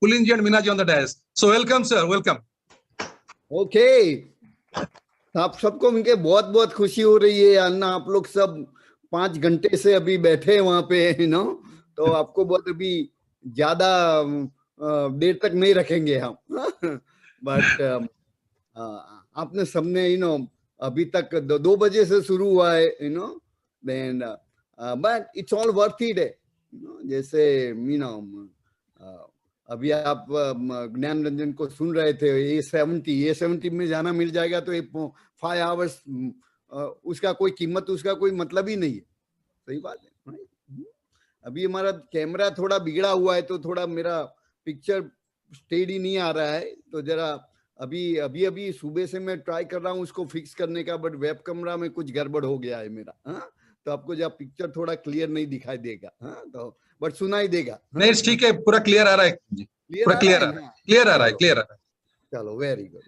Pulinji and Minaji on the dais. So welcome, sir. Welcome. Okay. आप सबको मिलके बहुत बहुत खुशी हो रही है अन्ना, आप लोग सब 5 घंटे से अभी बैठे हैं वहां पे, तो आपको बहुत अभी ज्यादा देर तक नहीं रखेंगे हम बट आपने सबने अभी तक 2 बजे से शुरू हुआ है, then but it's all worth it है, जैसे अभी आप ज्ञान रंजन को सुन रहे थे, A70 में जाना मिल जाएगा तो 5 आवर्स उसका कोई कीमत, उसका कोई मतलब ही नहीं है। सही बात है। अभी हमारा कैमरा थोड़ा बिगड़ा हुआ है तो थोड़ा मेरा पिक्चर स्टेडी नहीं आ रहा है, तो जरा अभी सुबह से मैं ट्राई कर रहा हूँ उसको फिक्स करने का, बट वेब कैमरा में कुछ गड़बड़ हो गया है मेरा। तो आपको जब पिक्चर थोड़ा क्लियर नहीं दिखाई देगा, तो बट सुनाई देगा। नहीं ठीक है, पूरा क्लियर आ रहा है जी, पूरा क्लियर आ रहा है। चलो वेरी गुड।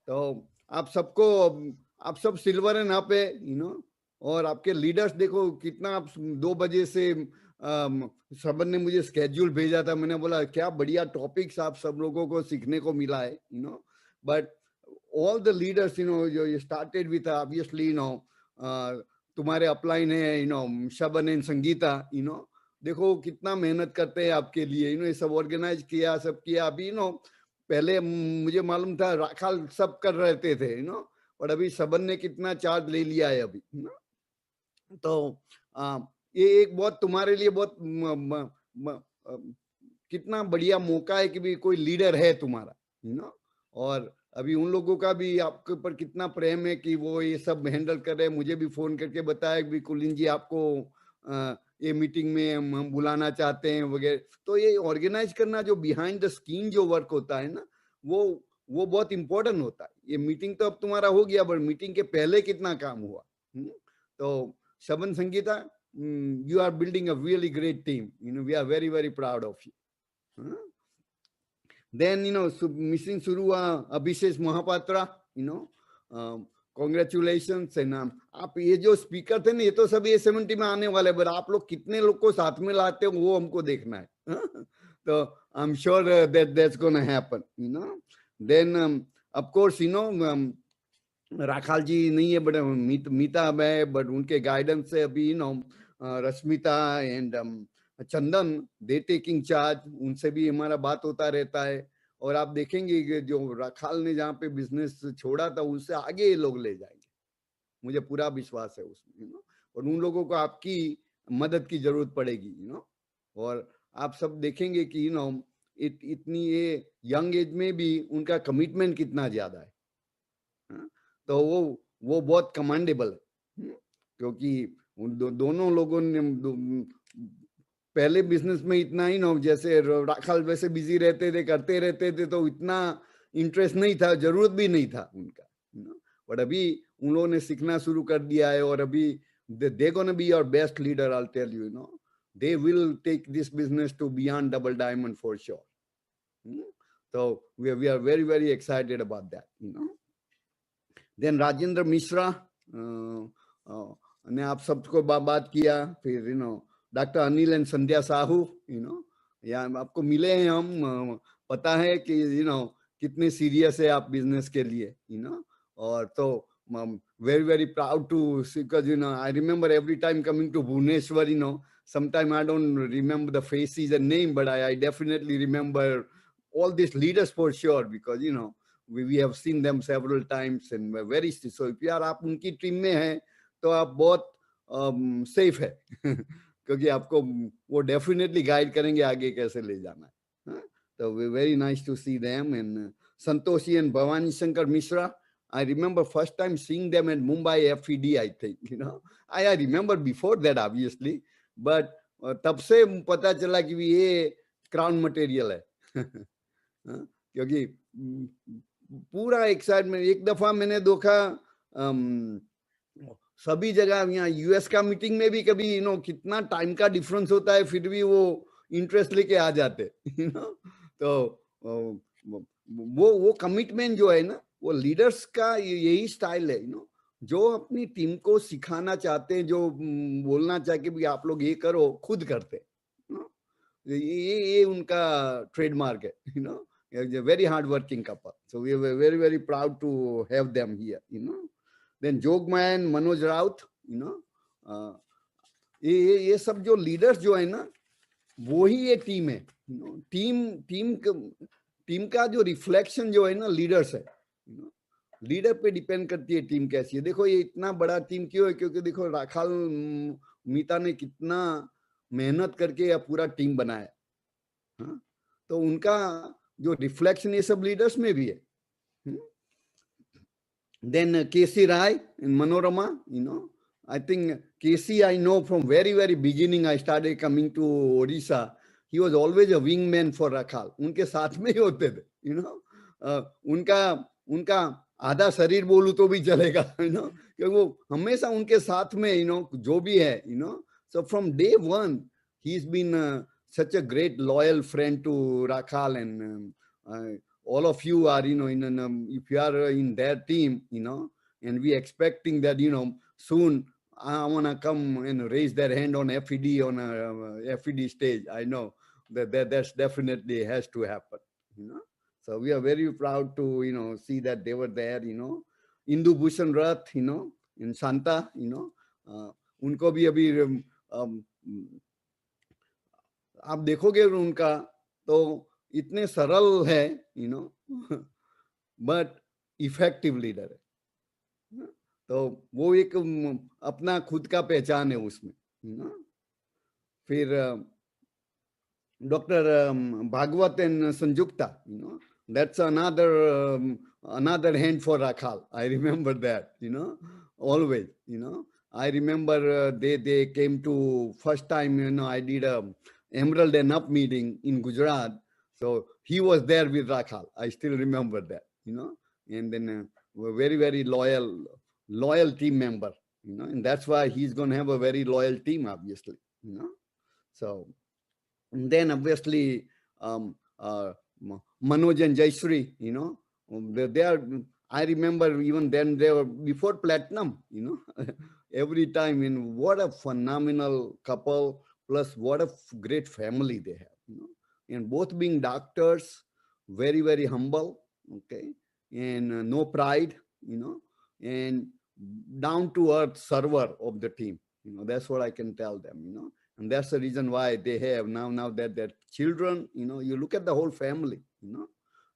तो आप सब सिल्वर है ना पे, और आपके लीडर्स देखो कितना, आप 2 बजे से श्रवण ने मुझे स्केड्यूल भेजा था, मैंने बोला क्या बढ़िया टॉपिक्स आप सब लोगों को सीखने को मिला है, बट ऑल द लीडर्स जो स्टार्टेड विथ ऑब्वियसली तुम्हारे अपलाइन है श्रवण एंड संगीता, देखो कितना मेहनत करते हैं आपके लिए, ये सब ऑर्गेनाइज किया, सब किया। अभी पहले मुझे मालूम था राखाल सब कर रहे थे, और अभी सबन ने कितना चार्ज ले लिया है अभी, तो ये एक बहुत तुम्हारे लिए बहुत कितना बढ़िया मौका है कि भी कोई लीडर है तुम्हारा, और अभी उन लोगों का भी आपके ऊपर कितना प्रेम है कि वो ये सब हैंडल कर रहे हैं। मुझे भी फोन करके बताया कि कुलीन जी आपको ये मीटिंग में हम बुलाना चाहते हैं वगैरह। तो ये ऑर्गेनाइज करना जो बिहाइंड द स्क्रीन जो वर्क होता है ना, वो बहुत इंपॉर्टेंट होता है। ये मीटिंग तो अब तुम्हारा हो गया, बट मीटिंग के पहले कितना काम हुआ। तो श्रवण Sangeeta, you are building a really great team, we are very very proud of you. Then missing Surua Abhishek Mahapatra, congratulations। and आप ये जो स्पीकर थे ना, ये तो सब A70 में आने वाले, बट आप लोग कितने लोग को साथ में लाते हो वो हमको देखना है। तो I am sure that's gonna happen, then of course Rakhal ji नहीं है, बट मीता है, बट उनके गाइडेंस से अभी Rashmita and Chandan they taking charge, उनसे भी हमारा बात होता रहता है। और आप देखेंगे कि जो राखाल ने जहाँ पे बिजनेस छोड़ा था उससे आगे ये लोग ले जाएंगे, मुझे पूरा विश्वास है उसमें, और उन लोगों को आपकी मदद की जरूरत पड़ेगी, और आप सब देखेंगे कि इतनी ये यंग एज में भी उनका कमिटमेंट कितना ज्यादा है, तो वो बहुत कमांडेबल है, क्योंकि उन दोनों लोगों ने पहले बिजनेस में इतना ही जैसे राखाल वैसे बिजी रहते थे, करते रहते थे, तो इतना इंटरेस्ट नहीं था, जरूरत भी नहीं था उनका, बट अभी उन लोगों ने सीखना शुरू कर दिया है, और अभी they gonna be your best leader, I'll tell you, they will take this business to beyond double diamond for sure. So we are very very excited about that, Then Rajendra Mishra ने आप सबको बात किया, फिर डॉक्टर अनिल एंड संध्या साहू, या आपको मिले हैं हम, पता है कि कितने सीरियस है आप बिजनेस के लिए, और तो very very proud to, because I remember every time coming to Bhubaneswar, sometime I don't remember the faces and name, but I definitely remember all these leaders for sure, because we have seen them several times and we're very, so if you are आप उनकी team में हैं तो आप बहुत safe है क्योंकि आपको वो डेफिनेटली गाइड करेंगे आगे कैसे ले जाना है। तो वे very nice to see them. And Santoshi and Bhavani Shankar Mishra, I remember first time seeing them at Mumbai FED, I think, I remember before that obviously, but तब से पता चला कि ये क्राउन मटेरियल है क्योंकि पूरा एक्साइटमेंट। एक दफा मैंने देखा सभी जगह, यहाँ यूएस का मीटिंग में भी कभी कितना टाइम का डिफरेंस होता है, फिर भी वो इंटरेस्ट लेके आ जाते तो वो कमिटमेंट जो है ना, वो लीडर्स का यही स्टाइल है, जो अपनी टीम को सिखाना चाहते हैं, जो बोलना चाहे कि भी आप लोग ये करो, खुद करते, ये उनका ट्रेडमार्क है, you know. A very hard working couple, so we were very very proud to have them here, you know. Then Jogman, Manoj Raut, you know, ये सब जो लीडर्स जो है ना, वो ही ये टीम है, you know. टीम का जो रिफ्लेक्शन जो है ना लीडर्स है, you know. लीडर पे डिपेंड करती है टीम कैसी है। देखो ये इतना बड़ा टीम क्यों है, क्योंकि देखो राखाल मीता ने कितना मेहनत करके यह पूरा टीम बनाया, हाँ? तो उनका जो रिफ्लेक्शन ये सब लीडर्स में भी है। Then KC Rai in Manorama, you know, I think KC I know from very very beginning. I started coming to Odisha. He was always a wingman for Rakhal. उनके साथ में ही होते थे, you know. उनका आधा शरीर बोलूं तो भी चलेगा, you know, क्योंकि वो हमेशा उनके साथ में, you know, जो भी है, you know. So from day one, he's been such a great loyal friend to Rakhal, and all of you are, you know, if you are in their team, you know, and we expecting that, you know, soon I want to come and raise their hand on FED on a FED stage. I know that's definitely has to happen, you know. So we are very proud to, you know, see that they were there, you know. Indu Bhushan Rath, you know, in Santa, you know, उनको भी अभी आप देखोगे उनका तो इतने सरल है, you know, but effective leader है, तो वो एक अपना खुद का पहचान है उसमें, you know. फिर doctor Bhagwat and Sanyukta, you know, that's another hand for Rakhal. I remember that, you know, always, you know. I remember they came to first time, you know, I did a Emerald and Up meeting in Gujarat. So he was there with Rakhal. I still remember that, you know. And then very, very loyal team member, you know. And that's why he's going to have a very loyal team, obviously, you know. So, and then obviously Manoj and Jaishree, you know, they are, I remember even then they were before Platinum, you know. Every time, in what a phenomenal couple, plus what a great family they have, you know. And both being doctors, very very humble, okay, and no pride, you know, and down to earth server of the team, you know. That's what I can tell them, you know. And that's the reason why they have now that their children, you know, you look at the whole family, you know,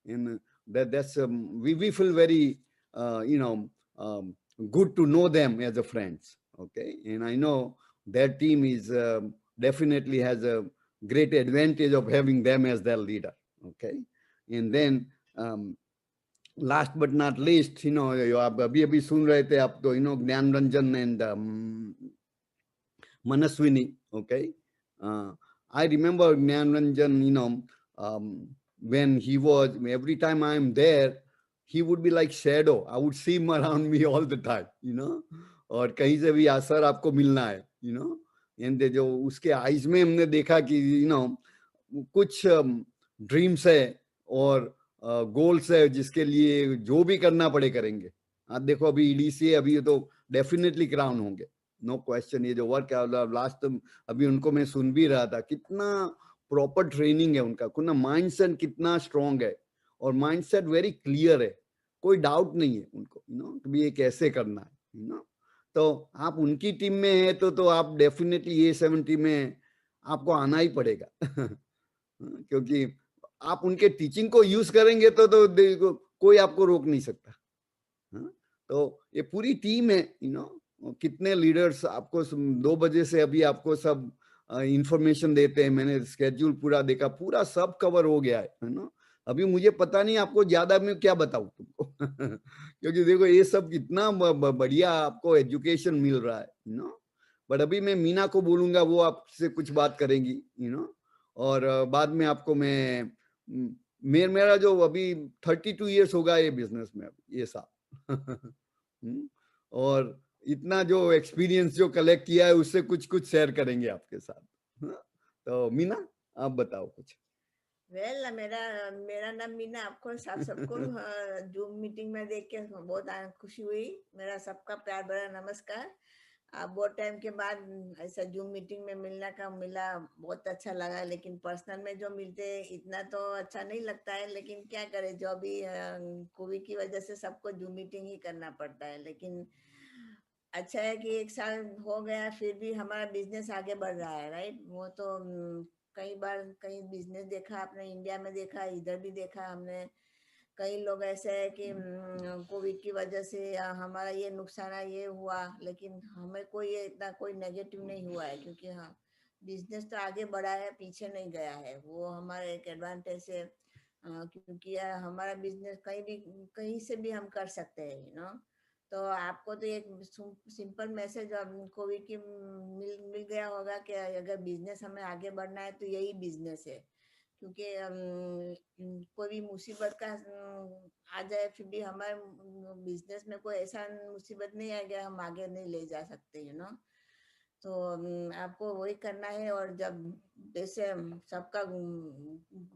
and that's we feel very you know, good to know them as a friends, okay. And I know their team is definitely has a great advantage of having them as their leader, okay. And then last but not least, you know, आप अभी सुन रहे थे आप तो, you know, ज्ञान Ranjan and Manaswini, okay. I remember Gyan Ranjan, you know, when he was, every time I'm there, he would be like shadow. I would see him around me all the time, you know. और कहीं से भी sir आपको मिलना है, you know. And जो उसके eyes में हमने देखा कि, you know, कुछ ड्रीम्स है और गोल्स है जिसके लिए जो भी करना पड़े करेंगे। आप देखो अभी ईडीसी अभी तो डेफिनेटली क्राउन होंगे, नो क्वेश्चन। ये जो वर्क लास्ट अभी उनको मैं सुन भी रहा था, कितना प्रॉपर ट्रेनिंग है उनका, कितना माइंडसेट कितना स्ट्रांग है और माइंडसेट वेरी क्लियर है, कोई डाउट नहीं है उनको, यू नो, कि ये कैसे करना है, यू नो। तो आप उनकी टीम में है तो आप डेफिनेटली ये 70 में आपको आना ही पड़ेगा क्योंकि आप उनके टीचिंग को यूज करेंगे तो कोई आपको रोक नहीं सकता। तो ये पूरी टीम है, यू नो। कितने लीडर्स आपको 2 बजे से अभी आपको सब इंफॉर्मेशन देते हैं, मैंने स्केड्यूल पूरा देखा, पूरा सब कवर हो गया है ना। अभी मुझे पता नहीं आपको ज्यादा मैं क्या बताऊं तुमको क्योंकि देखो ये सब कितना बढ़िया आपको एजुकेशन मिल रहा है, यू नो। बट अभी मैं मीना को बोलूंगा, वो आपसे कुछ बात करेंगी, यू नो। और बाद में आपको मैं मेरा जो अभी 32 इयर्स होगा ये बिजनेस में ये साल और इतना जो एक्सपीरियंस जो कलेक्ट किया है उससे कुछ शेयर करेंगे आपके साथ। तो मीना आप बताओ कुछ। वेल मेरा नाम मीना, आपको सबको जूम मीटिंग में देख के बहुत खुशी हुई। मेरा सबका प्यार भरा नमस्कार। आप बहुत टाइम के बाद ऐसा जूम मीटिंग में मिलने का मिला, बहुत अच्छा लगा। लेकिन पर्सनल में जो मिलते हैं इतना तो अच्छा नहीं लगता है, लेकिन क्या करें, जो अभी कोविड की वजह से सबको जूम मीटिंग ही करना पड़ता है। लेकिन अच्छा है कि 1 साल हो गया फिर भी हमारा बिजनेस आगे बढ़ रहा है, राइट। वो तो कई बार कहीं बिजनेस देखा आपने, इंडिया में देखा, इधर भी देखा हमने। कई लोग ऐसे है कि कोविड की वजह से हमारा ये नुकसान है, ये हुआ, लेकिन हमें कोई इतना कोई नेगेटिव नहीं हुआ है, क्योंकि हाँ बिजनेस तो आगे बढ़ा है, पीछे नहीं गया है। वो हमारा एक एडवांटेज है, क्योंकि हमारा बिजनेस कहीं से भी हम कर सकते हैं, तो आपको तो एक सिंपल मैसेज कोविड की मिल गया होगा कि अगर बिजनेस हमें आगे बढ़ना है तो यही बिजनेस है। क्योंकि कोई भी मुसीबत का आ जाए फिर भी हमारे बिजनेस में कोई ऐसा मुसीबत नहीं आ गया हम आगे नहीं ले जा सकते, तो आपको वही करना है। और जब जैसे सबका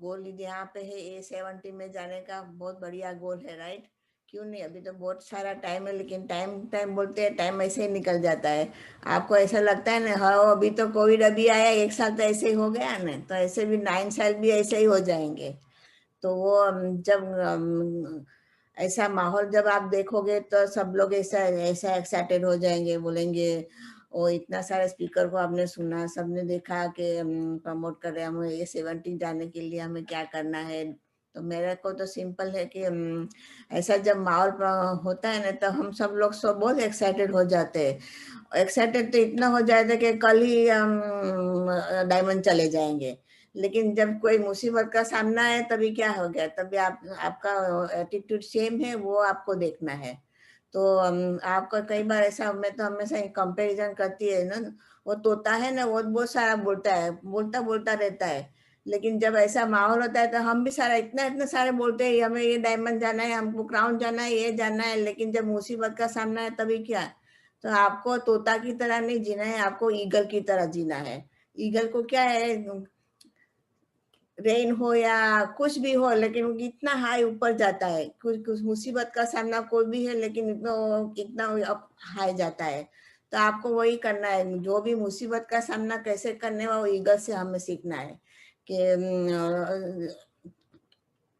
गोल यहाँ पे है A70 में जाने का, बहुत बढ़िया गोल है, राइट। क्यों नहीं, अभी तो बहुत सारा टाइम है, लेकिन टाइम टाइम बोलते हैं, टाइम ऐसे ही निकल जाता है। आपको ऐसा लगता है ना, हाँ अभी तो कोविड अभी आया, 1 साल तो ऐसे ही हो गया ना, तो ऐसे भी 9 साल भी ऐसे ही हो जाएंगे। तो वो जब ऐसा माहौल जब आप देखोगे तो सब लोग ऐसा ऐसा एक्साइटेड हो जाएंगे, बोलेंगे वो इतना सारे स्पीकर को आपने सुना, सबने देखा कि प्रमोट कर रहे हैं, हमें A70 जाने के लिए हमें क्या करना है। तो मेरे को तो सिंपल है कि ऐसा जब माहौल होता है ना, तो हम सब लोग सब बहुत एक्साइटेड हो जाते हैं। एक्साइटेड तो इतना हो जाता है कि कल ही हम डायमंड चले जाएंगे। लेकिन जब कोई मुसीबत का सामना है तभी क्या हो गया, तभी आपका एटीट्यूड सेम है, वो आपको देखना है। तो आपका कई बार ऐसा, मैं तो हमेशा कंपैरिजन करती है ना, वो तोता है ना, वो बहुत सारा बोलता है, बोलता बोलता रहता है। लेकिन जब ऐसा माहौल होता है तो हम भी सारा इतना इतना सारे बोलते हैं, हमें ये डायमंड जाना है, हमको क्राउन जाना है, ये जाना है। लेकिन जब मुसीबत का सामना है तभी क्या, तो आपको तोता की तरह नहीं जीना है, आपको ईगल की तरह जीना है। ईगल को क्या है, रेन हो या कुछ भी हो, लेकिन वो इतना हाई ऊपर जाता है, कुछ कुछ मुसीबत का सामना कोई भी है, लेकिन इतना इतना अप हाई जाता है। तो आपको वही करना है, जो भी मुसीबत का सामना कैसे करने वो ईगल से हमें सीखना है कि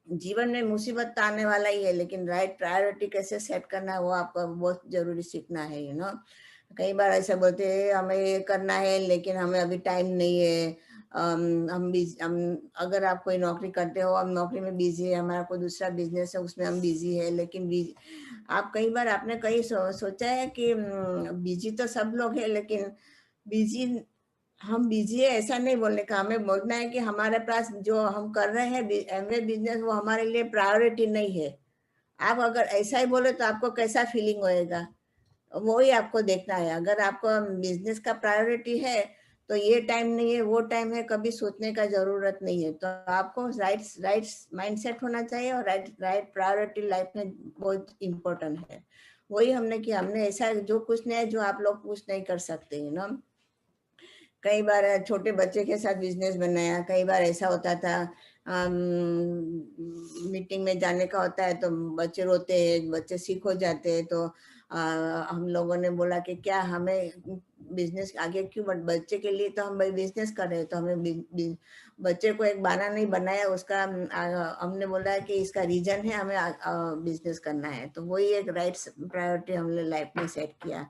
जीवन में मुसीबत तो आने वाला ही है, लेकिन राइट प्रायोरिटी कैसे सेट करना है वो आपको बहुत जरूरी सीखना है, कई बार ऐसा बोलते हैं हमें ये करना है लेकिन हमें अभी टाइम नहीं है। हम अगर आप कोई नौकरी करते हो, हम नौकरी में बिजी है, हमारा कोई दूसरा बिजनेस है उसमें हम बिजी है, लेकिन आप कई बार आपने कहीं सोचा है कि बिजी तो सब लोग है, लेकिन बिजी हम बिजी है ऐसा नहीं बोलने का, हमें बोलना है कि हमारे पास जो हम कर रहे हैं एमवे बिजनेस वो हमारे लिए प्रायोरिटी नहीं है। आप अगर ऐसा ही बोले तो आपको कैसा फीलिंग होएगा, वो ही आपको देखना है। अगर आपको बिजनेस का प्रायोरिटी है तो ये टाइम नहीं है वो टाइम है, कभी सोचने का जरूरत नहीं है। तो आपको राइट राइट माइंडसेट होना चाहिए, और राइट राइट प्रायोरिटी लाइफ में बहुत इम्पोर्टेंट है। वही हमने किया, हमने ऐसा जो कुछ नहीं है जो आप लोग कुछ नहीं कर सकते, कई बार छोटे बच्चे के साथ बिजनेस बनाया, कई बार ऐसा होता था मीटिंग में जाने का होता है तो बच्चे रोते हैं, बच्चे सीख हो जाते हैं। तो हम लोगों ने बोला कि क्या हमें बिजनेस आगे क्यों, बच्चे के लिए तो हम बिजनेस कर रहे हैं, तो हमें बच्चे को एक बहाना नहीं बनाया उसका। हमने बोला है कि इसका रीजन है हमें बिजनेस करना है, तो वही एक राइट प्रायोरिटी हमने लाइफ में सेट किया।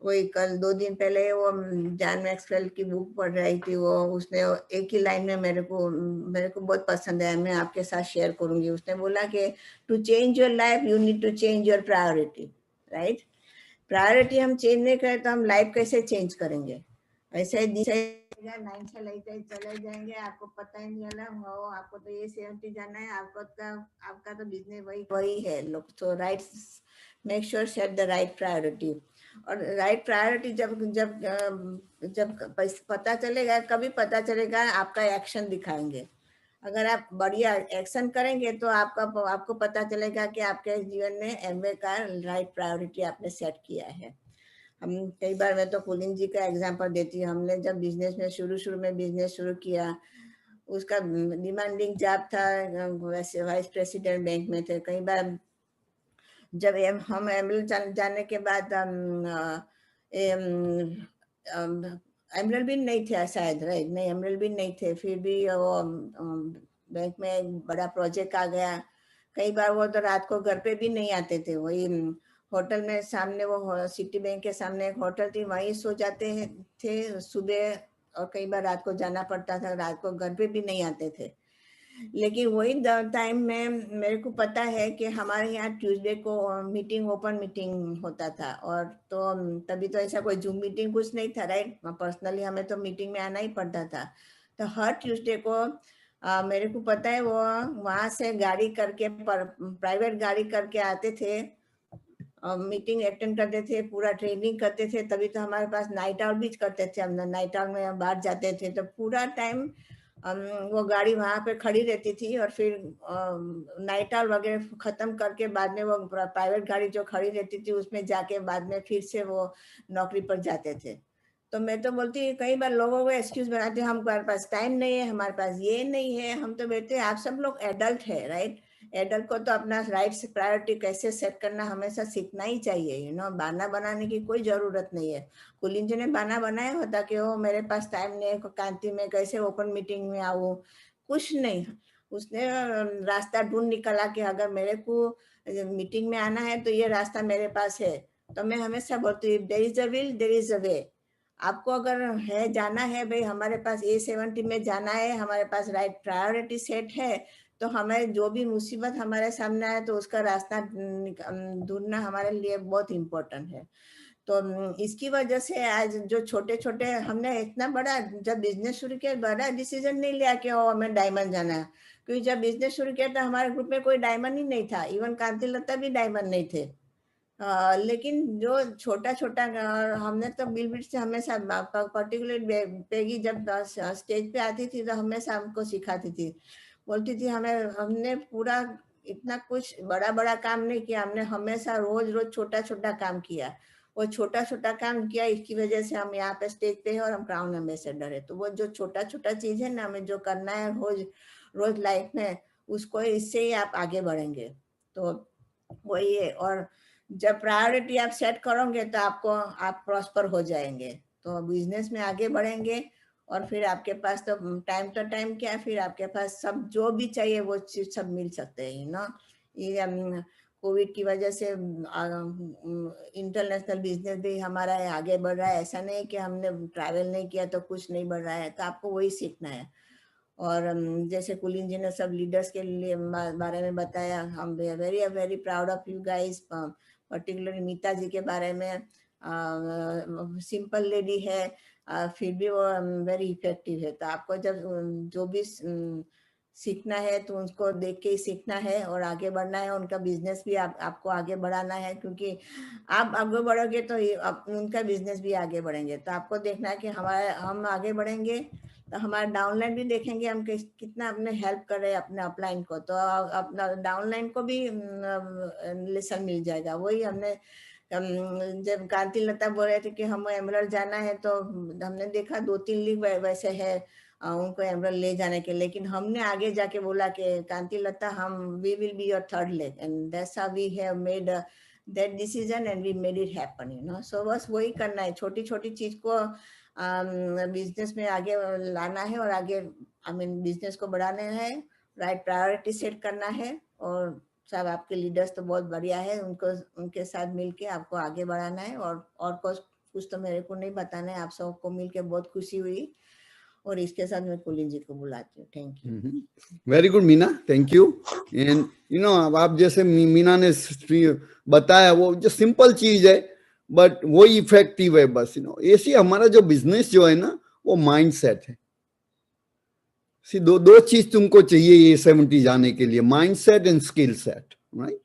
वही कल 2 दिन पहले वो जॉन मैक्सवेल की बुक पढ़ रही थी, वो उसने एक ही लाइन में मेरे को बहुत पसंद है, मैं आपके साथ शेयर करूंगी। उसने बोला कि to change your life you need to change your priority, right. Priority हम चेंज नहीं करें तो हम लाइफ कैसे चेंज करेंगे। ऐसे ही 9 साल ऐसे चले जाएंगे, आपको पता ही नहीं चला हो, आपको तो ये 70 जाना है, आपका तो बिजनेस वही है लोग। तो right make sure set the right priority. और राइट प्रायोरिटी जब जब जब पता चलेगा, कभी पता चलेगा आपका एक्शन दिखाएंगे। अगर आप बढ़िया एक्शन करेंगे तो आपको पता चलेगा कि आपके जीवन में एमवे का राइट प्रायोरिटी आपने सेट किया है। हम कई बार, मैं तो पुलिन जी का एग्जांपल देती हूँ, हमने जब बिजनेस में शुरू में बिजनेस शुरू किया, उसका डिमांडिंग जॉब था, वैसे वाइस प्रेसिडेंट बैंक में थे। कई बार जब हम एमएल जाने के बाद एमरल्ड भी नहीं थे शायद, राइट? नहीं, एमरल्ड भी नहीं थे, फिर भी वो बैंक में एक बड़ा प्रोजेक्ट आ गया। कई बार वो तो रात को घर पे भी नहीं आते थे, वही होटल में सामने, वो सिटी बैंक के सामने एक होटल थी, वहीं सो जाते थे सुबह, और कई बार रात को जाना पड़ता था, रात को घर पे भी नहीं आते थे। लेकिन वही टाइम में मेरे को पता है कि हमारे यहाँ ट्यूसडे को मीटिंग, ओपन मीटिंग होता था, और तो तभी तो ऐसा कोई जूम मीटिंग कुछ नहीं था, राइट? पर्सनली हमें तो मीटिंग में आना ही पड़ता था। तो हर ट्यूसडे को मेरे को पता है वो वहां से गाड़ी करके, प्राइवेट गाड़ी करके आते थे, मीटिंग अटेंड करते थे, पूरा ट्रेनिंग करते थे। तभी तो हमारे पास नाइट आउट भी करते थे, हम नाइट आउट में बाहर जाते थे, तो पूरा टाइम वो गाड़ी वहां पे खड़ी रहती थी, और फिर नाइट आउट वगैरह खत्म करके बाद में वो प्राइवेट गाड़ी जो खड़ी रहती थी उसमें जाके बाद में फिर से वो नौकरी पर जाते थे। तो मैं तो बोलती, कई बार लोगों को एक्सक्यूज बनाते हैं, हमारे पास टाइम नहीं है, हमारे पास ये नहीं है। हम तो बोलते हैं आप सब लोग एडल्ट है, राइट? एडल्ट को तो अपना राइट्स प्रायोरिटी कैसे सेट करना हमेशा सीखना ही चाहिए, यू नो। बहाना बनाने की कोई जरूरत नहीं है। कुलीन जी ने बहाना बनाया होता कि वो मेरे पास टाइम नहीं है, कांति में कैसे ओपन मीटिंग में आऊँ, कुछ नहीं। उसने रास्ता ढूंढ निकाला कि अगर मेरे को मीटिंग में आना है तो ये रास्ता मेरे पास है। तो मैं हमेशा बोलती हूँ, there is a will there is a way. आपको अगर है जाना है, भाई हमारे पास A70 में जाना है, हमारे पास राइट प्रायोरिटी सेट है, तो हमें जो भी मुसीबत हमारे सामने आए तो उसका रास्ता ढूंढना हमारे लिए बहुत इम्पोर्टेंट है। तो इसकी वजह से आज जो छोटे छोटे, हमने इतना बड़ा जब बिजनेस शुरू किया, बड़ा डिसीजन नहीं लिया कि ओ हमें डायमंड जाना है, क्योंकि जब बिजनेस शुरू किया था हमारे ग्रुप में कोई डायमंड ही नहीं था, इवन कांति लता भी डायमंड नहीं थे। लेकिन जो छोटा छोटा, हमने तो बिलबिट से हमेशा, पर्टिकुलर पेगी जब स्टेज पे आती थी तो हमेशा हमको सिखाती थी, बोलती थी हमने पूरा इतना कुछ बड़ा बड़ा काम नहीं किया, हमने हमेशा रोज रोज छोटा छोटा काम किया। वो छोटा छोटा काम किया, इसकी वजह से हम यहाँ पे स्टेज पे है और हम क्राउन एम्बेसडर है। तो वो जो छोटा छोटा चीज है ना, हमें जो करना है रोज रोज लाइफ में, उसको इससे ही आप आगे बढ़ेंगे। तो वही है। और जब प्रायोरिटी आप सेट करोगे तो आप प्रॉस्पर हो जाएंगे, तो बिजनेस में आगे बढ़ेंगे। और फिर आपके पास तो टाइम क्या, फिर आपके पास सब जो भी चाहिए वो चीज सब मिल सकते हैं, ना। ये कोविड की वजह से इंटरनेशनल बिजनेस भी हमारा आगे बढ़ रहा है। ऐसा नहीं कि हमने ट्रैवल नहीं किया तो कुछ नहीं बढ़ रहा है, तो आपको वही सीखना है। और जैसे कुलीन जी ने सब लीडर्स के लिए बारे में बताया, हम very very proud of you guys, particularly Meeta ji के बारे में। सिंपल लेडी है, फिर भी वो वेरी इफेक्टिव है। तो आपको जब जो भी सीखना है तो उनको देख के ही सीखना है और आगे बढ़ना है। उनका बिजनेस भी आपको आगे बढ़ाना है, क्योंकि आप आगे बढ़ोगे तो उनका बिजनेस भी आगे बढ़ेंगे। तो आपको देखना है कि हम आगे बढ़ेंगे तो हमारा डाउनलाइन भी देखेंगे, हम कितना अपने हेल्प कर रहे हैं अपने अपलाइन को, तो अपना डाउनलाइन को भी लेसन मिल जाएगा। वही हमने जब कांति लता बोल रहे थे कि हमें एमरल्ड जाना है, तो हमने देखा 2-3 लीग वैसे है उनको एमरल्ड ले जाने के, लेकिन हमने आगे जाके बोला कि Kanti Lata we will be your third leg, and that's how we have made that decision and we made it happen, you know. So बस वही करना है, छोटी छोटी चीज को बिजनेस में आगे लाना है, और आगे बिजनेस को बढ़ाना है, राइट प्रायोरिटी सेट करना है। और सब आपके लीडर्स तो बहुत बढ़िया है, उनके साथ मिलके आपको आगे बढ़ाना है। और कुछ तो मेरे को नहीं बताना है, आप सबको मिलके बहुत खुशी हुई। और इसके साथ मैं कुलीन जी को बुलाती हूँ। Thank you. Very good Meena, thank you. And you no, आप जैसे मीना ने बताया, वो जो सिंपल चीज है बट वो इफेक्टिव है। बस यू नो, ऐसी हमारा जो बिजनेस जो है ना, वो माइंड सेट है। दो चीज तुमको चाहिए A70 जाने के लिए, mind set and skill set, right.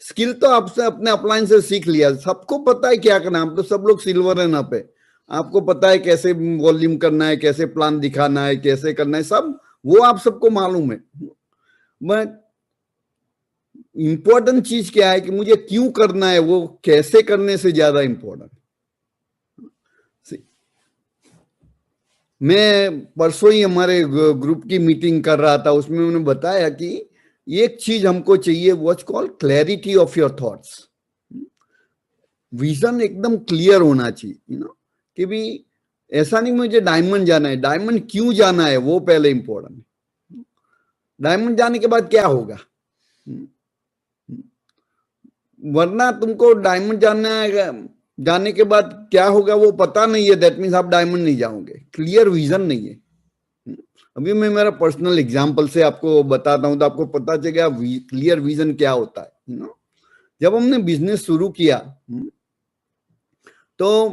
Skill तो आपसे अपने अपलाइन से सीख लिया, सबको पता है क्या करना है। आप तो सब लोग सिल्वर एंड अप है, आपको पता है कैसे वॉल्यूम करना है, कैसे प्लान दिखाना है, कैसे करना है, सब वो आप सबको मालूम है। बट इंपॉर्टेंट चीज क्या है कि मुझे क्यों करना है, वो कैसे करने से ज्यादा इंपॉर्टेंट। मैं परसों ही हमारे ग्रुप की मीटिंग कर रहा था, उसमें उन्होंने बताया कि एक चीज हमको चाहिए, what's called clarity of your thoughts. Vision एकदम क्लियर होना चाहिए, कि भी ऐसा नहीं मुझे डायमंड जाना है, डायमंड क्यों जाना है वो पहले इंपॉर्टेंट है। डायमंड जाने के बाद क्या होगा, वरना तुमको डायमंड जाने के बाद क्या होगा वो पता नहीं है, दैट मीन्स आप डायमंड नहीं जाओगे, क्लियर विजन नहीं है। अभी मैं मेरा पर्सनल एग्जांपल से आपको बताता हूं तो आपको पता चलेगा क्लियर विजन क्या होता है। जब हमने बिजनेस शुरू किया तो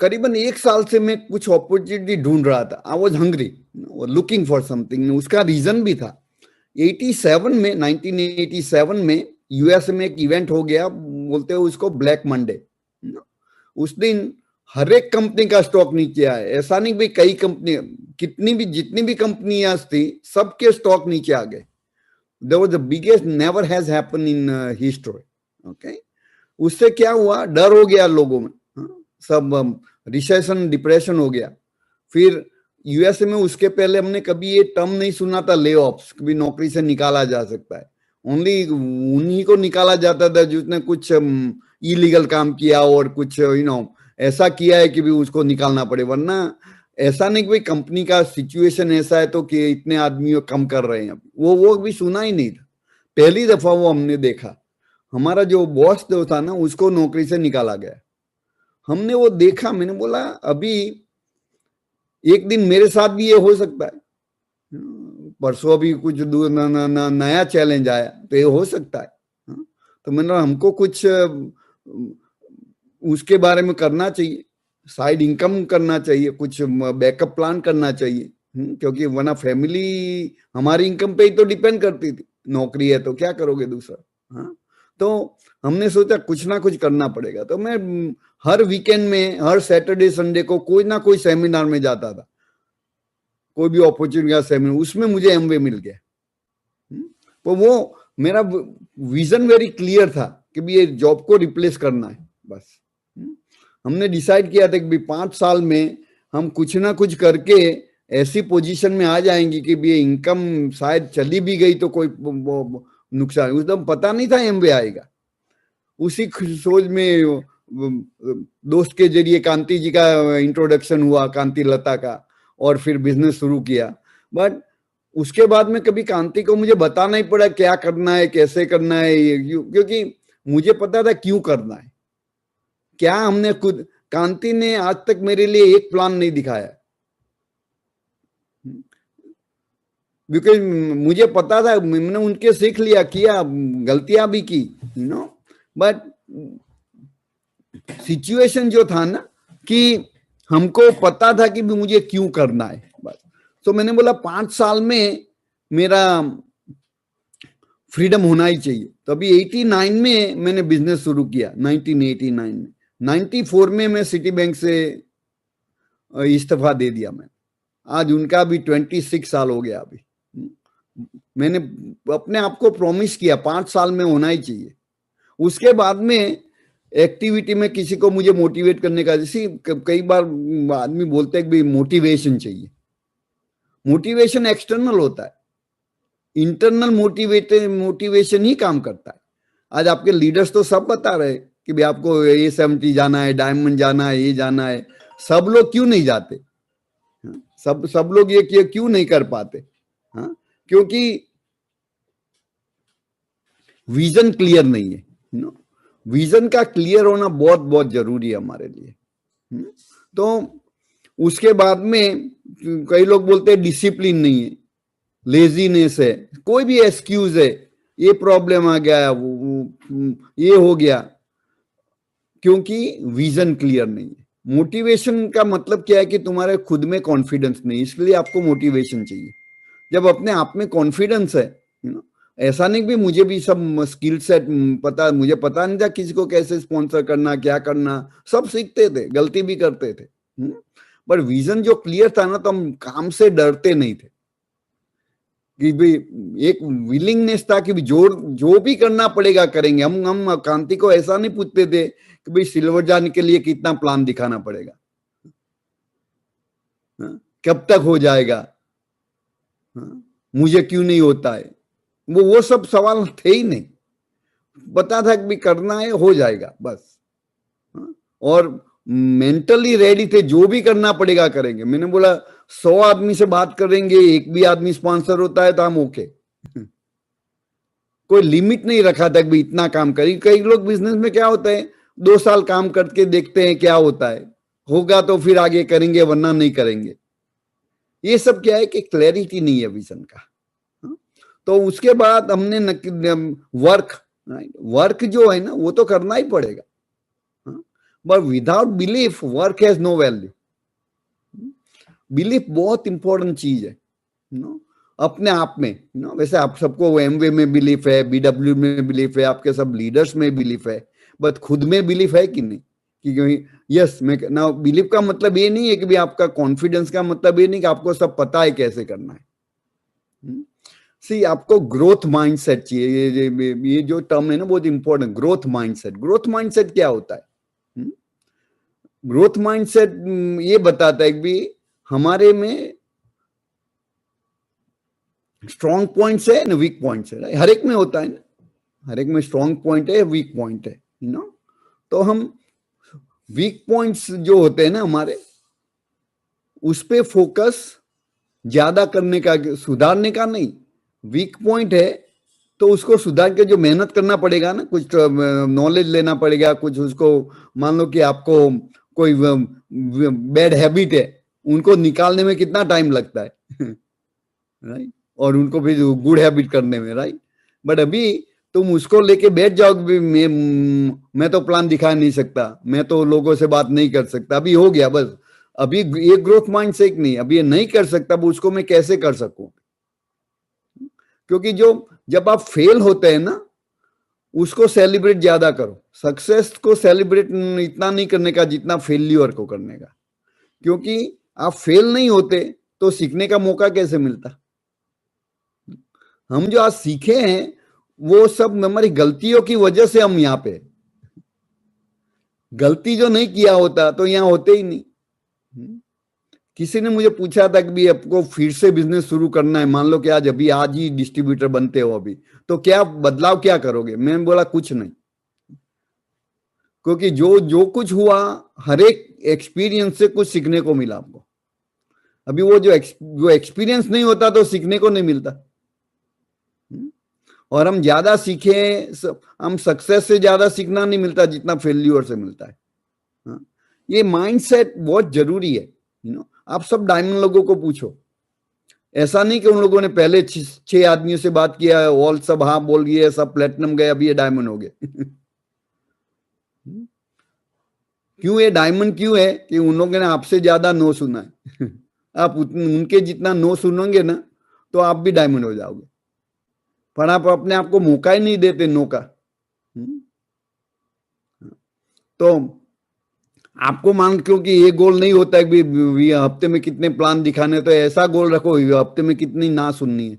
करीबन 1 साल से मैं कुछ अपॉर्चुनिटी ढूंढ रहा था। I was hungry, looking for something. उसका रीजन भी था, 1987 में यूएस में एक इवेंट हो गया, बोलते हैं उसको ब्लैक मंडे। उस दिन हर एक कंपनी का स्टॉक नीचे आया। ऐसा नहीं भाई कई कंपनी, जितनी भी कंपनियां थी सबके स्टॉक नीचे आ गए। That was the biggest, never has happened in history. Okay? उससे क्या हुआ, डर हो गया लोगों में, सब रिसेशन डिप्रेशन हो गया। फिर यूएसए में उसके पहले हमने कभी ये टर्म नहीं सुना था, ले ऑफ्स, कभी नौकरी से निकाला जा सकता है। ओनली उन्हीं को निकाला जाता था जिसने कुछ इलीगल काम किया और कुछ ऐसा किया है कि भी उसको निकालना पड़े। वरना ऐसा नहीं कि भाई कंपनी का सिचुएशन ऐसा है तो कि इतने आदमी कम कर रहे हैं, वो भी सुना ही नहीं था। पहली दफा वो हमने देखा, हमारा जो बॉस जो था ना उसको नौकरी से निकाला गया। हमने वो देखा, मैंने बोला अभी एक दिन मेरे साथ भी ये हो सकता है, परसों अभी कुछ नया चैलेंज आया तो ये हो सकता है। तो मैंने हमको कुछ उसके बारे में करना चाहिए, साइड इनकम करना चाहिए, कुछ बैकअप प्लान करना चाहिए, क्योंकि वरना फैमिली हमारी इनकम पे ही तो डिपेंड करती थी। नौकरी है तो क्या करोगे दूसरा। तो हमने सोचा कुछ ना कुछ करना पड़ेगा। तो मैं हर वीकेंड में, हर सैटरडे संडे को कोई ना कोई सेमिनार में जाता था, कोई भी अपॉर्चुनिटी का सेमिनार, उसमें मुझे एमवे मिल गया। तो वो मेरा विजन वेरी क्लियर था कि भी ये जॉब को रिप्लेस करना है बस। हमने डिसाइड किया था कि 5 साल में हम कुछ ना कुछ करके ऐसी पोजीशन में आ जाएंगे कि भी इनकम शायद चली भी गई तो कोई नुकसान, एकदम पता नहीं था एमवे आएगा। उसी सोच में दोस्त के जरिए कांति जी का इंट्रोडक्शन हुआ, कांति लता का, और फिर बिजनेस शुरू किया। बट उसके बाद में कभी कांति को मुझे बताना ही पड़ा क्या करना है, कैसे करना है, क्योंकि मुझे पता था क्यों करना है। क्या हमने खुद, कांति ने आज तक मेरे लिए एक प्लान नहीं दिखाया, बिकॉज मुझे पता था, मैंने उनके सीख लिया, किया, गलतियां भी की, बट सिचुएशन जो था ना कि हमको पता था कि मुझे क्यों करना है बस। तो मैंने बोला 5 साल में मेरा फ्रीडम होना ही चाहिए। तो अभी 89 में मैंने बिजनेस शुरू किया, 1989 में। 94 में मैं सिटी बैंक से इस्तीफा दे दिया मैंने। आज उनका भी 26 साल हो गया। अभी मैंने अपने आप को प्रॉमिस किया 5 साल में होना ही चाहिए। उसके बाद में एक्टिविटी में किसी को मुझे मोटिवेट करने का, जैसे कई बार आदमी बोलते हैं कि मोटिवेशन चाहिए। मोटिवेशन एक्सटर्नल होता है, इंटरनल मोटिवेशन ही काम करता है। आज आपके लीडर्स तो सब बता रहे कि भाई आपको A70 जाना है, डायमंड जाना है, ये जाना है। सब लोग क्यों नहीं जाते? सब लोग ये क्यों नहीं कर पाते? क्योंकि विजन क्लियर नहीं है। विजन का क्लियर होना बहुत बहुत जरूरी है हमारे लिए। तो उसके बाद में कई लोग बोलते हैं डिसिप्लिन नहीं है, लेजीनेस है, कोई भी एक्सक्यूज है, ये प्रॉब्लम आ गया, ये हो गया, क्योंकि विजन क्लियर नहीं है। मोटिवेशन का मतलब क्या है कि तुम्हारे खुद में कॉन्फिडेंस नहीं, इसलिए आपको मोटिवेशन चाहिए। जब अपने आप में कॉन्फिडेंस है, ऐसा नहीं कि मुझे भी सब स्किल सेट पता, मुझे पता नहीं था किसी को कैसे स्पॉन्सर करना, क्या करना, सब सीखते थे, गलती भी करते थे। पर विजन जो क्लियर था ना, तो हम काम से डरते नहीं थे, कि भाई एक विलिंगनेस था कि जो भी करना पड़ेगा करेंगे। हम कांति को ऐसा नहीं पूछते थे कि भाई सिल्वर जाने के लिए कितना प्लान दिखाना पड़ेगा, कब तक हो जाएगा, मुझे क्यों नहीं होता है, वो सब सवाल थे ही नहीं। पता था कि भी करना है, हो जाएगा बस। हाँ? और मेंटली रेडी थे, जो भी करना पड़ेगा करेंगे। मैंने बोला 100 आदमी से बात करेंगे, एक भी आदमी स्पॉन्सर होता है तो हम ओके। कोई लिमिट नहीं रखा था कि इतना काम करें। कई लोग बिजनेस में क्या होता है, 2 साल काम करके देखते हैं क्या होता है, होगा तो फिर आगे करेंगे वरना नहीं करेंगे। ये सब क्या है कि क्लैरिटी नहीं है विजन का। तो उसके बाद हमने वर्क जो है ना वो तो करना ही पड़ेगा, but without belief work has no value. Belief बहुत इंपॉर्टेंट चीज है अपने आप में। वैसे आप सबको एमवे में बिलीफ है, बीडब्ल्यू में बिलीफ है, आपके सब लीडर्स में बिलीफ है, बट खुद में बिलीफ है कि नहीं? कि यस मैं ना, बिलीफ का मतलब ये नहीं है कि भी आपका कॉन्फिडेंस का मतलब ये नहीं कि आपको सब पता है कैसे करना है। सी आपको ग्रोथ माइंडसेट चाहिए। ये जो टर्म है ना बहुत important, growth mindset. Growth mindset क्या होता है? ग्रोथ माइंडसेट ये बताता है कि भी हमारे में स्ट्रॉन्ग पॉइंट्स है ना वीक पॉइंट्स है। हर एक में होता है ना, हर एक में स्ट्रॉन्ग पॉइंट है, वीक पॉइंट है, तो हम वीक पॉइंट्स जो होते हैं ना हमारे, उस पे फोकस ज्यादा करने का, सुधारने का नहीं। वीक पॉइंट है तो उसको सुधार के जो मेहनत करना पड़ेगा ना, कुछ नॉलेज लेना पड़ेगा, कुछ उसको, मान लो कि आपको कोई बैड हैबिट है, उनको निकालने में कितना टाइम लगता है राइट, और उनको फिर गुड हैबिट करने में, राइट। बट अभी तुम उसको लेके बैठ जाओगे, मैं तो प्लान दिखा नहीं सकता, मैं तो लोगों से बात नहीं कर सकता, अभी हो गया बस। अभी ये ग्रोथ माइंड से नहीं, अभी ये नहीं कर सकता, उसको मैं कैसे कर सकूं? क्योंकि जब आप फेल होते हैं ना, उसको सेलिब्रेट ज्यादा करो। सक्सेस को सेलिब्रेट इतना नहीं करने का जितना फेल्यूर को करने का, क्योंकि आप फेल नहीं होते तो सीखने का मौका कैसे मिलता? हम जो आज सीखे हैं वो सब हमारी गलतियों की वजह से हम यहाँ पे। गलती जो नहीं किया होता तो यहाँ होते ही नहीं। किसी ने मुझे पूछा था कि भी आपको फिर से बिजनेस शुरू करना है, मान लो कि आज ही डिस्ट्रीब्यूटर बनते हो अभी, तो क्या बदलाव क्या करोगे? मैंने बोला कुछ नहीं, क्योंकि जो कुछ हुआ हर एक एक्सपीरियंस से कुछ सीखने को मिला आपको। अभी वो जो एक्सपीरियंस नहीं होता तो सीखने को नहीं मिलता। और हम ज्यादा सीखे, हम सक्सेस से ज्यादा सीखना नहीं मिलता जितना फेल्यूर से मिलता है। ये माइंडसेट बहुत जरूरी है। आप सब डायमंड लोगों को पूछो, ऐसा नहीं कि उन लोगों ने पहले 6 आदमियों से बात किया, ऑल सब हाँ बोल गए, सब प्लेटिनम गए, अभी ये डायमंड हो गए। क्यों ये डायमंड क्यों है? कि उन लोगों ने आपसे ज्यादा नो सुना है। आप उनके जितना नो सुनोगे ना तो आप भी डायमंड हो जाओगे, पर आप अपने आप को मौका ही नहीं देते नो का। तो आपको मान, क्योंकि ये गोल नहीं होता है कि हफ्ते में कितने प्लान दिखाने, तो ऐसा गोल रखो हफ्ते में कितनी ना सुननी है।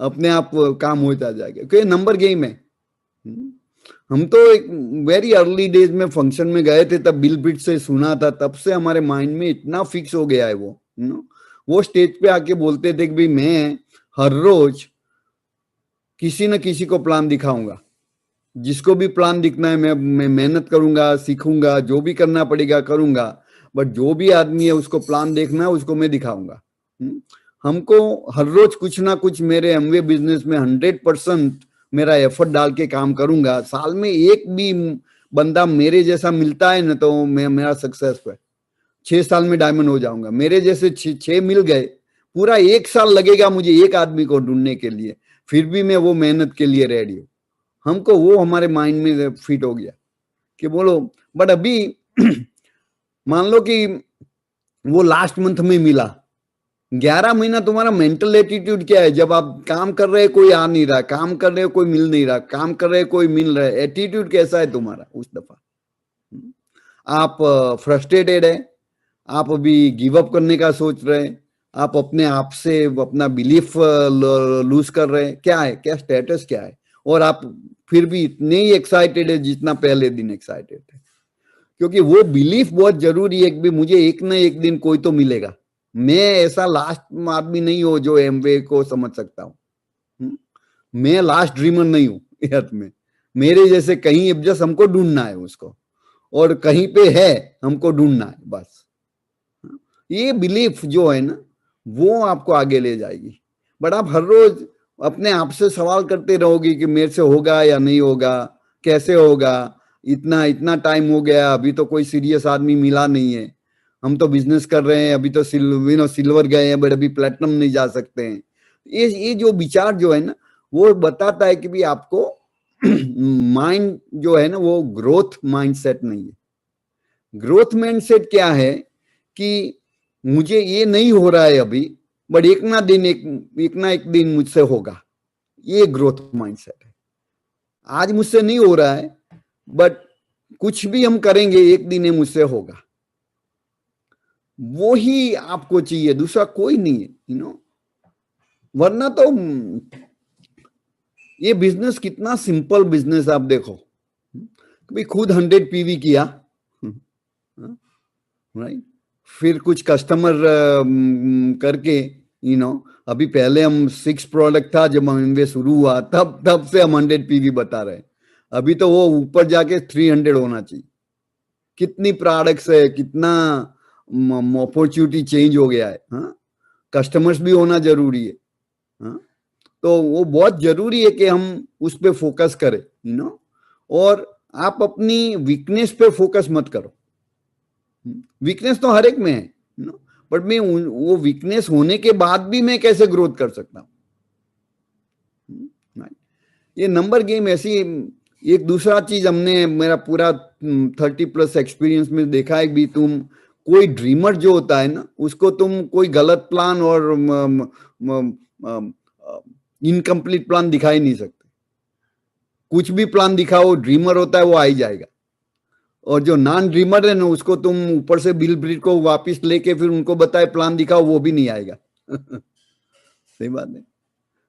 अपने आप काम होता जाएगा, क्योंकि नंबर गेम है। हम तो एक वेरी अर्ली डेज में फंक्शन में गए थे, तब बिल बिट से सुना था, तब से हमारे माइंड में इतना फिक्स हो गया है वो स्टेज पे आके बोलते थे कि भाई मैं हर रोज किसी न किसी को प्लान दिखाऊंगा, जिसको भी प्लान दिखना है मैं मेहनत करूंगा, सीखूंगा, जो भी करना पड़ेगा करूंगा, बट जो भी आदमी है उसको प्लान देखना है, उसको मैं दिखाऊंगा। हमको हर रोज कुछ ना कुछ, मेरे एमवे बिजनेस में 100% मेरा एफर्ट डाल के काम करूंगा। साल में एक भी बंदा मेरे जैसा मिलता है ना तो मेरा सक्सेस है। 6 साल में डायमंड हो जाऊंगा। मेरे जैसे 6 मिल गए, पूरा 1 साल लगेगा मुझे एक आदमी को ढूंढने के लिए, फिर भी मैं वो मेहनत के लिए रेडी हूँ। हमको वो हमारे माइंड में फिट हो गया कि बोलो। बट अभी मान लो कि वो लास्ट मंथ में मिला, 11 महीना तुम्हारा मेंटल एटीट्यूड क्या है? जब आप काम कर रहे कोई आ नहीं रहा, काम कर रहे हो कोई मिल नहीं रहा, काम कर रहे कोई मिल रहा है, एटीट्यूड कैसा है तुम्हारा उस दफा? आप फ्रस्ट्रेटेड है, आप अभी गिव अप करने का सोच रहे हैं, आप अपने आप से अपना बिलीफ लूज कर रहे हैं, क्या है, क्या स्टेटस क्या है? और आप फिर भी इतने ही एक्साइटेड है जितना पहले दिन एक्साइटेड थे, क्योंकि वो बिलीफ बहुत जरूरी है कि भी मुझे एक ना एक दिन कोई तो मिलेगा। मैं ऐसा लास्ट आदमी नहीं हो जो एमवे को समझ सकता हूँ। मैं लास्ट ड्रीमर नहीं हूं अर्थ में, मेरे जैसे कहीं जस्ट हमको ढूंढना है उसको, और कहीं पे है हमको ढूंढना है बस। ये बिलीफ जो है ना वो आपको आगे ले जाएगी। बट आप हर रोज अपने आप से सवाल करते रहोगे कि मेरे से होगा या नहीं होगा, कैसे होगा, इतना इतना टाइम हो गया, अभी तो कोई सीरियस आदमी मिला नहीं है, हम तो बिजनेस कर रहे हैं, अभी तो सिल्वर गए हैं बट अभी प्लेटिनम नहीं जा सकते हैं। ये जो विचार जो है ना वो बताता है कि भी आपको माइंड जो है ना वो ग्रोथ माइंडसेट नहीं है। ग्रोथ माइंडसेट क्या है कि मुझे ये नहीं हो रहा है अभी, बट एक ना एक दिन मुझसे होगा, ये ग्रोथ माइंडसेट है। आज मुझसे नहीं हो रहा है बट कुछ भी हम करेंगे एक दिन मुझसे होगा, वो ही आपको चाहिए, दूसरा कोई नहीं है वरना तो ये बिजनेस कितना सिंपल बिजनेस आप देखो, कभी खुद 100 पीवी किया, राइट, फिर कुछ कस्टमर करके अभी पहले हम 6 प्रोडक्ट था जब हम शुरू हुआ, तब से हम 100 पीवी बता रहे हैं, अभी तो वो ऊपर जाके 300 होना चाहिए। कितनी प्रोडक्ट्स है, कितना अपॉर्चुनिटी चेंज हो गया है। कस्टमर्स भी होना जरूरी है। तो वो बहुत जरूरी है कि हम उस पे फोकस करें और आप अपनी वीकनेस पे फोकस मत करो। वीकनेस तो हर एक में है बट मैं वो वीकनेस होने के बाद भी मैं कैसे ग्रोथ कर सकता हूँ। ये नंबर गेम ऐसी एक दूसरा चीज हमने मेरा पूरा 30+ एक्सपीरियंस में देखा है भी, तुम कोई ड्रीमर जो होता है ना उसको तुम कोई गलत प्लान और इनकम्प्लीट प्लान दिखा ही नहीं सकते। कुछ भी प्लान दिखाओ, ड्रीमर होता है वो आ ही जाएगा, और जो नॉन ड्रीमर है ना उसको तुम ऊपर से बिल ब्रीड को वापस लेके फिर उनको बताए प्लान दिखाओ, वो भी नहीं आएगा। सही बात है।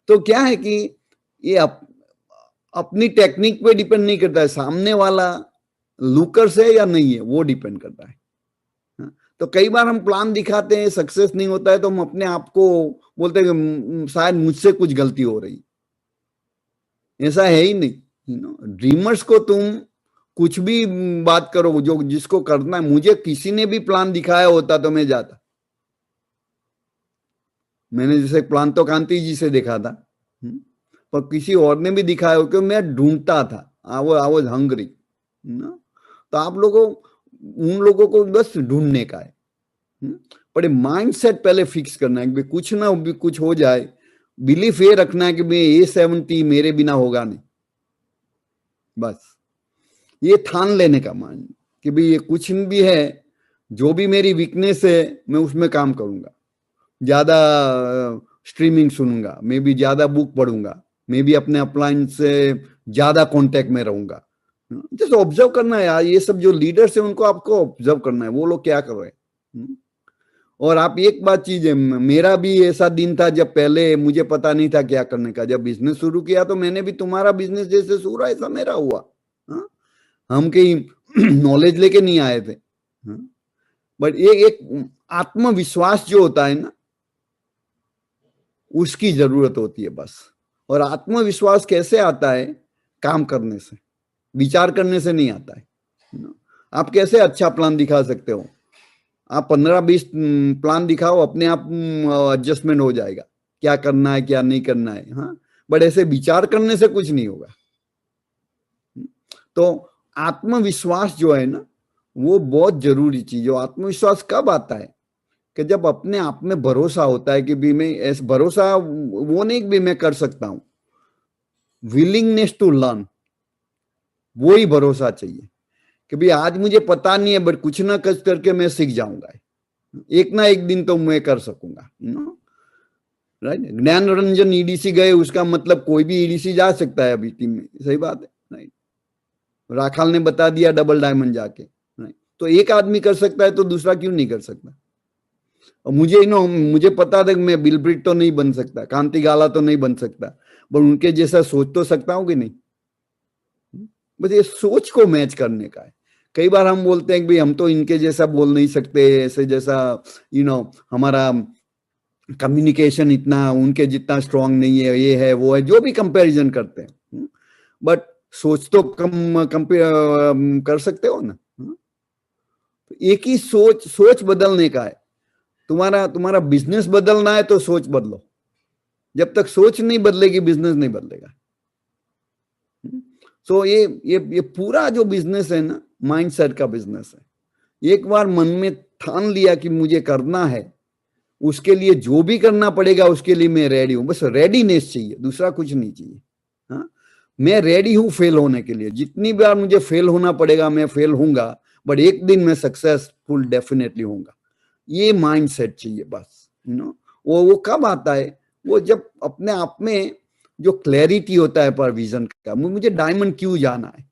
तो क्या है कि ये अपनी टेक्निक पे डिपेंड नहीं करता है, सामने वाला लूकर्स है या नहीं है वो डिपेंड करता है। तो कई बार हम प्लान दिखाते हैं, सक्सेस नहीं होता है तो हम अपने आप को बोलते हैं कि शायद मुझसे कुछ गलती हो रही। ऐसा है ही नहीं। ड्रीमर्स को तुम कुछ भी बात करो, जो जिसको करना है, मुझे किसी ने भी प्लान दिखाया होता तो मैं जाता। मैंने जैसे प्लान तो कांति जी से देखा था, पर किसी और ने भी दिखाया हो, क्योंकि मैं ढूंढता था, आई वाज हंग्री। तो आप लोगों उन लोगों को बस ढूंढने का है, पर माइंडसेट पहले फिक्स करना है कि कुछ ना भी कुछ हो जाए, बिलीफ ये रखना है कि मैं A70 मेरे बिना होगा नहीं। बस ये ठान लेने का मान कि भाई ये कुछ भी है, जो भी मेरी वीकनेस है मैं उसमें काम करूंगा, ज्यादा स्ट्रीमिंग सुनूंगा, मैं भी ज्यादा बुक पढ़ूंगा, मैं भी अपने अपलाइन से ज्यादा कांटेक्ट में रहूंगा। जैसे ऑब्जर्व करना है यार, ये सब जो लीडर्स है उनको आपको ऑब्जर्व करना है, वो लोग क्या कर रहे हैं। और आप एक बात चीज है, मेरा भी ऐसा दिन था जब पहले मुझे पता नहीं था क्या करने का। जब बिजनेस शुरू किया तो मैंने भी तुम्हारा बिजनेस जैसे शुरू ऐसा मेरा हुआ। हम कहीं नॉलेज लेके नहीं आए थे, बट एक आत्मविश्वास जो होता है ना उसकी जरूरत होती है बस। और आत्मविश्वास कैसे आता है? काम करने से, विचार करने से नहीं आता है। आप कैसे अच्छा प्लान दिखा सकते हो? आप 15-20 प्लान दिखाओ, अपने आप एडजस्टमेंट हो जाएगा, क्या करना है क्या नहीं करना है। हाँ, बट ऐसे विचार करने से कुछ नहीं होगा। तो आत्मविश्वास जो है ना वो बहुत जरूरी चीज है। आत्मविश्वास कब आता है? कि जब अपने आप में भरोसा होता है कि भी मैं ऐसा, भरोसा वो नहीं कि भी मैं कर सकता हूं, विलिंगनेस टू लर्न, वो ही भरोसा चाहिए कि भाई आज मुझे पता नहीं है बट कुछ ना कुछ करके मैं सीख जाऊंगा, एक ना एक दिन तो मैं कर सकूंगा। राइट, ज्ञान रंजन ईडीसी गए, उसका मतलब कोई भी ईडीसी जा सकता है अभी टीम में। सही बात है, राइट। राखाल ने बता दिया डबल डायमंड जाके, राइट। तो एक आदमी कर सकता है तो दूसरा क्यों नहीं कर सकता? और मुझे पता था कि मैं बिल ब्रिट तो नहीं बन सकता, कांति गाला तो नहीं बन सकता, पर उनके जैसा सोच तो सकता हूं कि नहीं। बस ये सोच को मैच करने का है। कई बार हम बोलते हैं कि भाई हम तो इनके जैसा बोल नहीं सकते, ऐसे जैसा हमारा कम्युनिकेशन इतना उनके जितना स्ट्रांग नहीं है, ये है वो है, जो भी कंपैरिजन करते हैं, बट सोच तो कंपेयर कर सकते हो ना। एक ही सोच बदलने का है। तुम्हारा बिजनेस बदलना है तो सोच बदलो। जब तक सोच नहीं बदलेगी बिजनेस नहीं बदलेगा। सो ये पूरा जो बिजनेस है ना, माइंडसेट का बिजनेस है। एक बार मन में ठान लिया कि मुझे करना है, उसके लिए जो भी करना पड़ेगा उसके लिए मैं रेडी हूं। बस रेडीनेस चाहिए, दूसरा कुछ नहीं चाहिए। हाँ, मैं रेडी हूं फेल होने के लिए। जितनी बार मुझे फेल होना पड़ेगा मैं फेल होऊंगा, बट एक दिन मैं सक्सेसफुल डेफिनेटली होऊंगा। ये माइंडसेट चाहिए बस। वो कब आता है? वो जब अपने आप में जो क्लैरिटी होता है पर विजन का, मुझे डायमंड क्यों जाना है,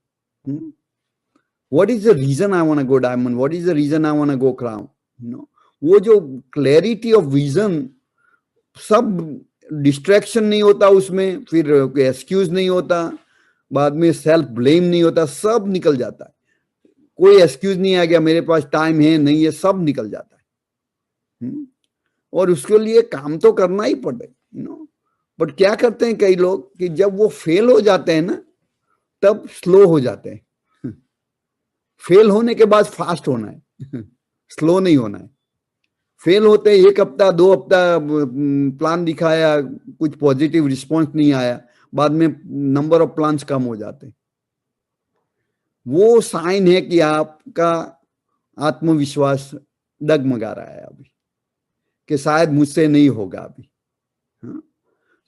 what is the reason I want to go diamond, what is the reason I want to go crown. वो जो क्लैरिटी ऑफ विजन, सब डिस्ट्रैक्शन नहीं होता उसमें, फिर एक्सक्यूज नहीं होता, बाद में सेल्फ ब्लेम नहीं होता, सब निकल जाता है। कोई एक्सक्यूज नहीं आ गया, मेरे पास टाइम है नहीं है, सब निकल जाता है। और उसके लिए काम तो करना ही पड़े, बट क्या करते हैं कई लोग कि जब वो फेल हो जाते हैं ना, तब स्लो हो जाते हैं। फेल होने के बाद फास्ट होना है, स्लो नहीं होना है। फेल होते एक हफ्ता 2 हफ्ता प्लान दिखाया, कुछ पॉजिटिव रिस्पॉन्स नहीं आया, बाद में नंबर ऑफ प्लान्स कम हो जाते। वो साइन है कि आपका आत्मविश्वास डगमगा रहा है अभी, कि शायद मुझसे नहीं होगा अभी। हाँ?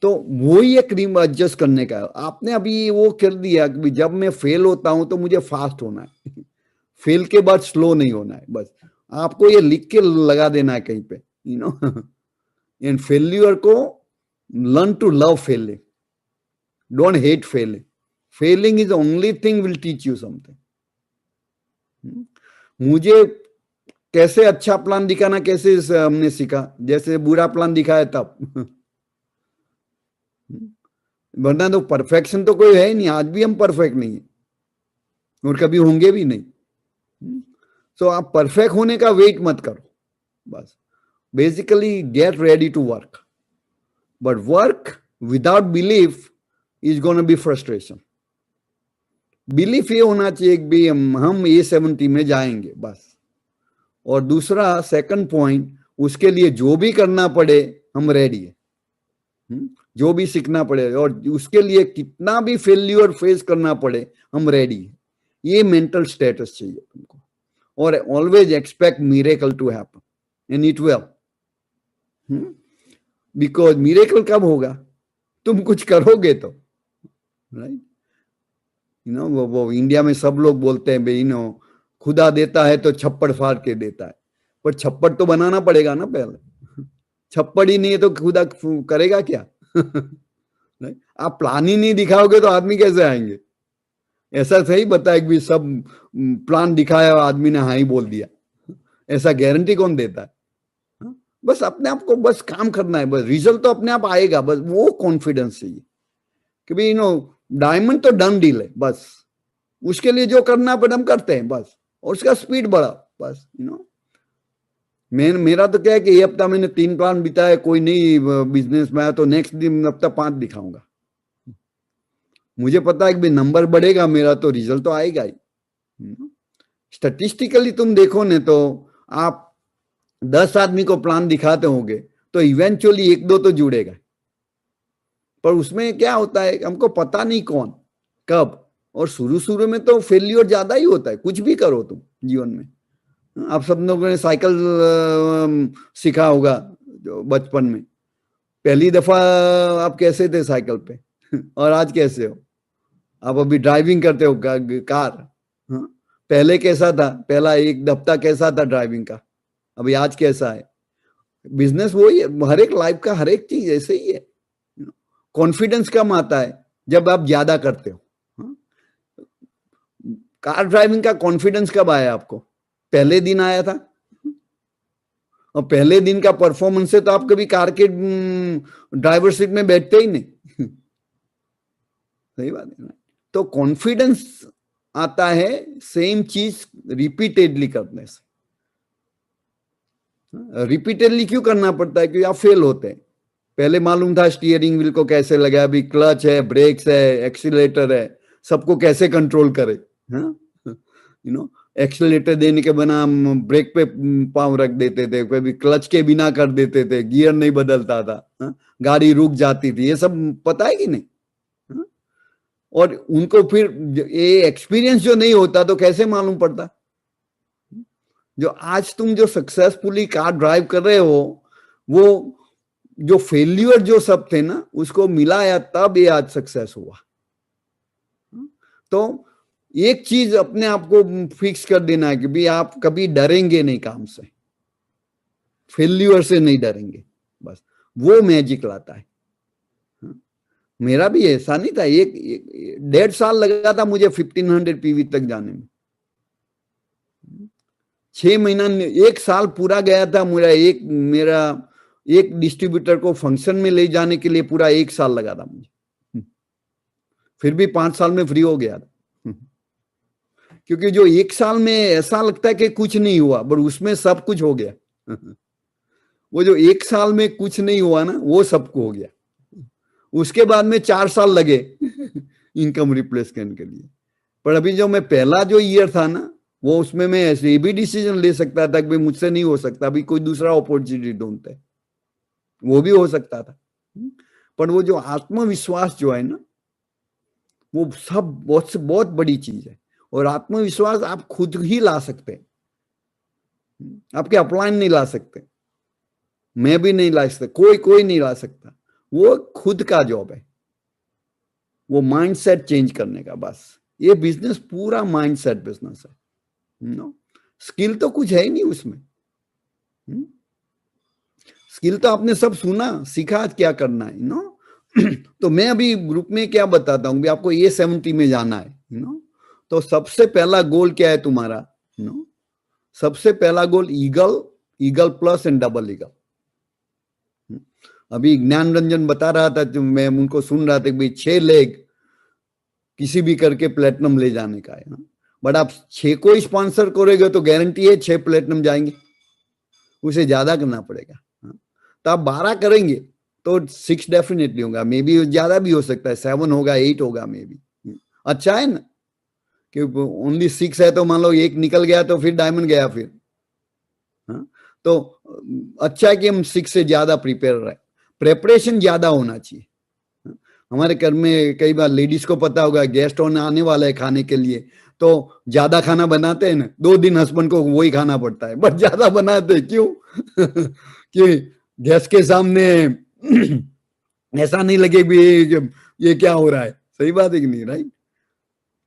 तो वो ही एक रिम एडजस्ट करने का है। आपने अभी वो कर दिया कि जब मैं फेल होता हूं तो मुझे फास्ट होना है, फेल के बाद स्लो नहीं होना है। बस आपको ये लिख के लगा देना है कहीं पे, इन फेल्यूर को learn to love failing, don't hate failing. Failing is only thing will teach you something. मुझे कैसे अच्छा प्लान दिखाना कैसे हमने सीखा, जैसे बुरा प्लान दिखाया तब। वरना तो परफेक्शन तो कोई है ही नहीं, आज भी हम परफेक्ट नहीं है और कभी होंगे भी नहीं। तो आप परफेक्ट होने का वेट मत करो, बस basically get ready to work, but work without belief is gonna be frustration. Belief ये होना चाहिए कि भी हम A70 में जाएंगे बस। और दूसरा सेकंड पॉइंट, उसके लिए जो भी करना पड़े हम रेडी है, जो भी सीखना पड़े और उसके लिए कितना भी फेल्यूर फेस करना पड़े हम रेडी है। ये मेंटल स्टेटस चाहिए तुमको। और always expect miracle to happen and it will, because miracle कब होगा? तुम कुछ करोगे तो, राइट। वो इंडिया में सब लोग बोलते हैं भाई खुदा देता है तो छप्पड़ फाड़ के देता है, पर छप्पड़ तो बनाना पड़ेगा ना पहले। छप्पड़ ही नहीं है तो खुदा करेगा क्या? आप प्लान ही नहीं दिखाओगे तो आदमी कैसे आएंगे? ऐसा सही बताया कि सब प्लान दिखाया आदमी ने हाँ ही बोल दिया, ऐसा गारंटी कौन देता है? बस अपने आप को बस काम करना है, बस रिजल्ट तो अपने आप आएगा। बस वो कॉन्फिडेंस चाहिए कि भाई डायमंड तो डन डील है, बस उसके लिए जो करना है हम करते हैं बस, और उसका स्पीड बढ़ा बस। मेरा तो क्या है कि ये हफ्ता मैंने 3 प्लान बिताया, कोई नहीं बिजनेस में आया तो नेक्स्ट दिन हफ्ता 5 दिखाऊंगा। मुझे पता है कि नंबर बढ़ेगा मेरा तो रिजल्ट तो आएगा ही। स्टैटिस्टिकली तुम देखो ने तो आप 10 आदमी को प्लान दिखाते होंगे तो इवेंचुअली 1-2 तो जुड़ेगा, पर उसमें क्या होता है हमको पता नहीं कौन कब। और शुरू में तो फेल्यूर ज्यादा ही होता है, कुछ भी करो तुम जीवन में। आप सब लोगों ने साइकिल सीखा होगा जो बचपन में, पहली दफा आप कैसे थे साइकिल पे और आज कैसे हो? आप अभी ड्राइविंग करते हो कार, पहले कैसा था? पहला 1 हफ्ता कैसा था ड्राइविंग का, अभी आज कैसा है? बिजनेस वही है, हर एक लाइफ का हर एक चीज ऐसे ही है। कॉन्फिडेंस कम आता है जब आप ज्यादा करते हो। कार ड्राइविंग का कॉन्फिडेंस कब आया आपको? पहले दिन आया था, और पहले दिन का परफॉर्मेंस से तो आप कभी कार के ड्राइवर सीट में बैठते ही नहीं। सही बात है ना? तो कॉन्फिडेंस आता है सेम चीज रिपीटेडली करने से। रिपीटेडली क्यों करना पड़ता है? क्योंकि आप फेल होते हैं। पहले मालूम था स्टीयरिंग व्हील को कैसे लगा, अभी क्लच है, ब्रेक्स है, एक्सीलरेटर है, सबको कैसे कंट्रोल करे। यू नो, एक्सीलरेटर देने के बिना हम ब्रेक पे पाँव रख देते थे, कभी क्लच के बिना कर देते थे, गियर नहीं बदलता था, गाड़ी रुक जाती थी, ये सब पता है कि नहीं? और उनको फिर ये एक्सपीरियंस जो नहीं होता तो कैसे मालूम पड़ता? जो आज तुम जो सक्सेसफुली कार ड्राइव कर रहे हो, वो जो फेल्यूर जो सब थे ना, उसको मिलाया तब ये आज सक्सेस हुआ। तो एक चीज अपने आप को फिक्स कर देना है कि भी आप कभी डरेंगे नहीं काम से, फेल्यूर से नहीं डरेंगे, बस वो मैजिक लाता है। मेरा भी ऐसा नहीं था, 1.5 साल लगा था मुझे 1500 पीवी तक जाने में। 6 महीना, 1 साल पूरा गया था मेरा एक डिस्ट्रीब्यूटर को फंक्शन में ले जाने के लिए पूरा 1 साल लगा था मुझे, फिर भी 5 साल में फ्री हो गया था। क्योंकि जो 1 साल में ऐसा लगता है कि कुछ नहीं हुआ, पर उसमें सब कुछ हो गया। वो जो 1 साल में कुछ नहीं हुआ ना, वो सबको हो गया। उसके बाद में 4 साल लगे इनकम रिप्लेस करने के लिए। पर अभी जो मैं पहला जो ईयर था ना, वो उसमें मैं ऐसे भी डिसीजन ले सकता था कि मुझसे नहीं हो सकता, अभी कोई दूसरा अपॉर्चुनिटी ढूंढते, वो भी हो सकता था। पर वो जो आत्मविश्वास जो है ना, वो सब बहुत बड़ी चीज है। और आत्मविश्वास आप खुद ही ला सकते हैं, आपके अपलाइन नहीं ला सकते, मैं भी नहीं ला सकता, कोई नहीं ला सकता। वो खुद का जॉब है, वो माइंडसेट चेंज करने का। बस ये बिजनेस पूरा माइंडसेट बिजनेस है। नो स्किल तो कुछ है ही नहीं उसमें। स्किल तो आपने सब सुना, सीखा क्या करना है, नो। तो मैं अभी ग्रुप में क्या बताता हूँ, आपको A70 में जाना है, नो। तो सबसे पहला गोल क्या है तुम्हारा, नो? सबसे पहला goal eagle plus and double eagle. अभी ज्ञान रंजन बता रहा था, तो मैं उनको सुन रहा था कि भाई 6 लेग किसी भी करके प्लेटिनम ले जाने का है। बट आप 6 को ही स्पॉन्सर करोगे तो गारंटी है 6 प्लेटिनम जाएंगे, उसे ज्यादा करना पड़ेगा। तो आप 12 करेंगे तो 6 डेफिनेटली होगा, मे बी ज्यादा भी हो सकता है, 7 होगा, 8 होगा मे बी। अच्छा है ना कि ओनली 6 है, तो मान लो 1 निकल गया तो फिर डायमंड गया फिर। तो अच्छा है कि हम 6 से ज्यादा प्रिपेयर रहे, प्रेपरेशन ज्यादा होना चाहिए। हमारे घर में कई बार लेडीज को पता होगा, गेस्ट आने वाला है खाने के लिए, तो ज्यादा खाना बनाते हैं ना, 2 दिन हस्बैंड को वही खाना पड़ता है, बट ज्यादा बनाते क्यों? कि गेस्ट के सामने ऐसा नहीं लगे भी ये क्या हो रहा है। सही बात है कि नहीं, राइट?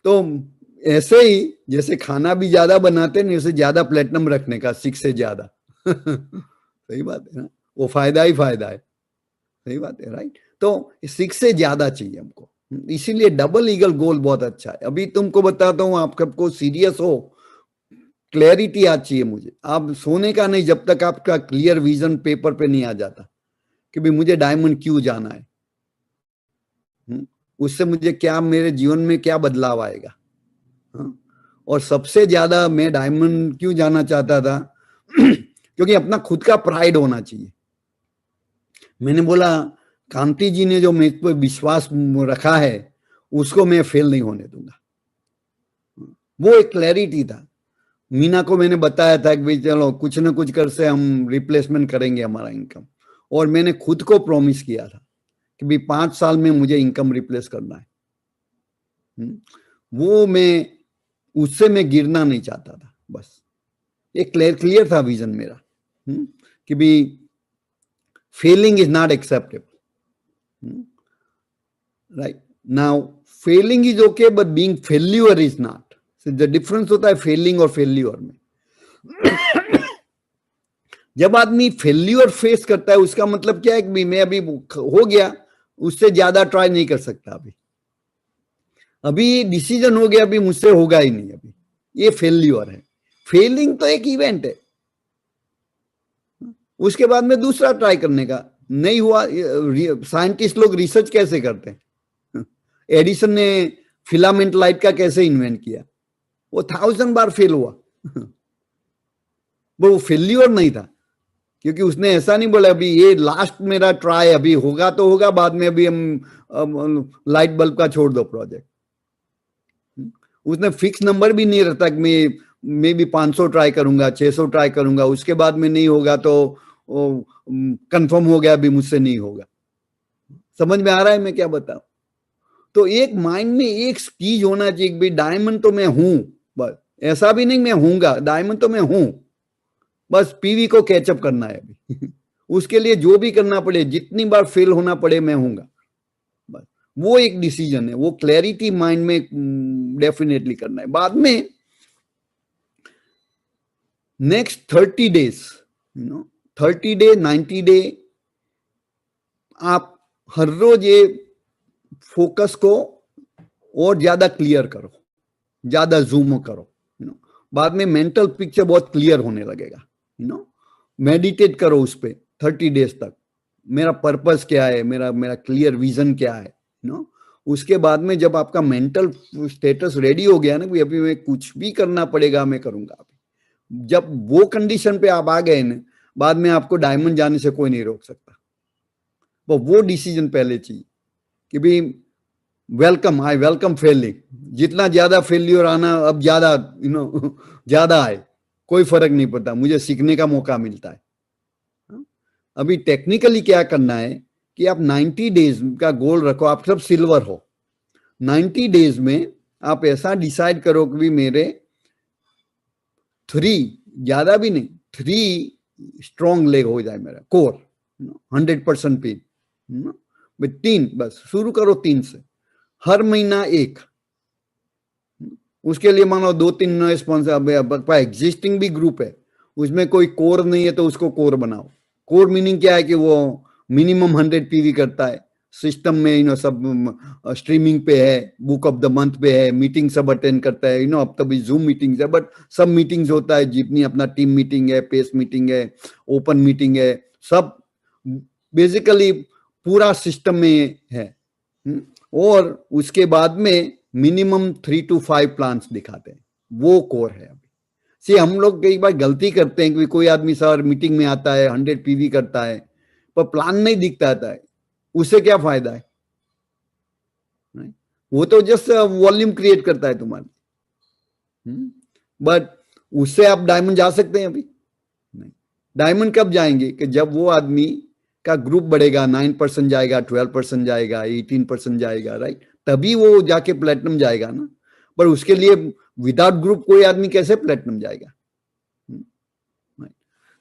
तो ऐसे ही जैसे खाना भी ज्यादा बनाते हैं, वैसे ज्यादा प्लेटिनम रखने का, 6 से ज्यादा। सही बात है ना, वो फायदा ही फायदा है। सही बात है, राइट? तो 6 से ज्यादा चाहिए हमको, इसीलिए डबल ईगल गोल बहुत अच्छा है। अभी तुमको बताता हूँ, आप सबको सीरियस हो, क्लैरिटी आज चाहिए मुझे। आप सोने का नहीं जब तक आपका क्लियर विजन पेपर पे नहीं आ जाता कि भाई मुझे डायमंड क्यों जाना है, उससे मुझे क्या, मेरे जीवन में क्या बदलाव आएगा। और सबसे ज्यादा मैं डायमंड क्यों जाना चाहता था क्योंकि अपना खुद का प्राइड होना चाहिए। मैंने बोला कांति जी ने जो मेरे पर विश्वास रखा है उसको मैं फेल नहीं होने दूंगा। वो एक क्लैरिटी था। मीना को मैंने बताया था कि भाई चलो कुछ ना कुछ कर से हम रिप्लेसमेंट करेंगे हमारा इनकम, और मैंने खुद को प्रॉमिस किया था कि भाई 5 साल में मुझे इनकम रिप्लेस करना है। वो मैं उससे मैं गिरना नहीं चाहता था। बस एक क्लियर था विजन मेरा कि भाई failing is not acceptable, right? Now failing is okay but being failure is not. The difference होता है फेलिंग और फेल्यूर में। जब आदमी फेल्यूर फेस करता है उसका मतलब क्या है कि मैं अभी हो गया, उससे ज्यादा ट्राई नहीं कर सकता, अभी डिसीजन हो गया, अभी मुझसे होगा ही नहीं, अभी ये फेल्यूर है। फेलिंग तो एक इवेंट है, उसके बाद में दूसरा ट्राई करने का नहीं हुआ। साइंटिस्ट लोग रिसर्च कैसे करते हैं? एडिसन ने फिलामेंट लाइट का कैसे इन्वेंट किया, वो 1000 बार फेल हुआ। वो फेल्यूर नहीं था, क्योंकि उसने ऐसा नहीं बोला अभी ये लास्ट मेरा ट्राई, अभी होगा तो होगा, बाद में अभी हम लाइट बल्ब का छोड़ दो प्रोजेक्ट। उसने फिक्स नंबर भी नहीं रहता कि मैं भी 500 ट्राई करूंगा, 600 ट्राई करूंगा, उसके बाद में नहीं होगा तो कंफर्म हो गया अभी मुझसे नहीं होगा। समझ में आ रहा है मैं क्या बताऊं? तो एक माइंड में एक चीज होना चाहिए कि भाई डायमंड तो मैं हूं, बस ऐसा भी नहीं मैं हूंगा, डायमंड तो मैं हूं, बस पीवी को कैचअप करना है अभी उसके लिए जो भी करना पड़े, जितनी बार फेल होना पड़े मैं हूंगा, बस वो एक डिसीजन है, वो क्लैरिटी माइंड में डेफिनेटली करना है। बाद में नेक्स्ट 30 डेज 30 डे 90 डे आप हर रोज ये फोकस को और ज्यादा क्लियर करो, ज्यादा जूम करो, बाद में मेंटल पिक्चर बहुत क्लियर होने लगेगा। मेडिटेट करो उस पे 30 डेज तक, मेरा पर्पस क्या है, मेरा क्लियर विजन क्या है। उसके बाद में जब आपका मेंटल स्टेटस रेडी हो गया ना कि अभी मैं कुछ भी करना पड़ेगा मैं करूंगा, जब वो कंडीशन पे आप आ गए ना, बाद में आपको डायमंड जाने से कोई नहीं रोक सकता। वो डिसीजन पहले चाहिए कि भाई वेलकम, आई वेलकम फेलिंग, जितना ज्यादा फेल्यूर आना अब ज्यादा ज्यादा आए, कोई फर्क नहीं पड़ता, मुझे सीखने का मौका मिलता है। अभी टेक्निकली क्या करना है कि आप 90 डेज का गोल रखो, आप सब सिल्वर हो, 90 डेज में आप ऐसा डिसाइड करो कि भी मेरे 3, ज्यादा भी नहीं, 3 स्ट्रॉन्ग लेग हो जाए मेरा कोर 100% पेन, 3 बस शुरू करो 3 से, हर महीना 1। उसके लिए मानो 2-3 नए स्पॉन्सर, एग्जिस्टिंग भी ग्रुप है उसमें कोई कोर नहीं है तो उसको कोर बनाओ। कोर मीनिंग क्या है कि वो मिनिमम 100 पीवी करता है, सिस्टम में सब स्ट्रीमिंग पे है, बुक ऑफ द मंथ पे है, मीटिंग सब अटेंड करता है, अब तो भी जूम मीटिंग्स है बट सब मीटिंग्स होता है, जितनी अपना टीम मीटिंग है, पेस मीटिंग है, ओपन मीटिंग है, सब बेसिकली पूरा सिस्टम में है। और उसके बाद में मिनिमम 3 to 5 प्लान्स दिखाते हैं, वो कोर है। अभी हम लोग कई बार गलती करते हैं कि कोई आदमी सर मीटिंग में आता है 100 पीवी करता है पर प्लान नहीं दिखता है, उससे क्या फायदा है? वो तो जस्ट वॉल्यूम क्रिएट करता है तुम्हारी, बट उससे आप डायमंड जा सकते हैं? अभी नहीं। डायमंड कब जाएंगे कि जब वो आदमी का ग्रुप बढ़ेगा, 9% जाएगा, 12% जाएगा, 18% जाएगा, राइट, तभी वो जाके प्लेटिनम जाएगा ना। पर उसके लिए विदाउट ग्रुप कोई आदमी कैसे प्लेटिनम जाएगा?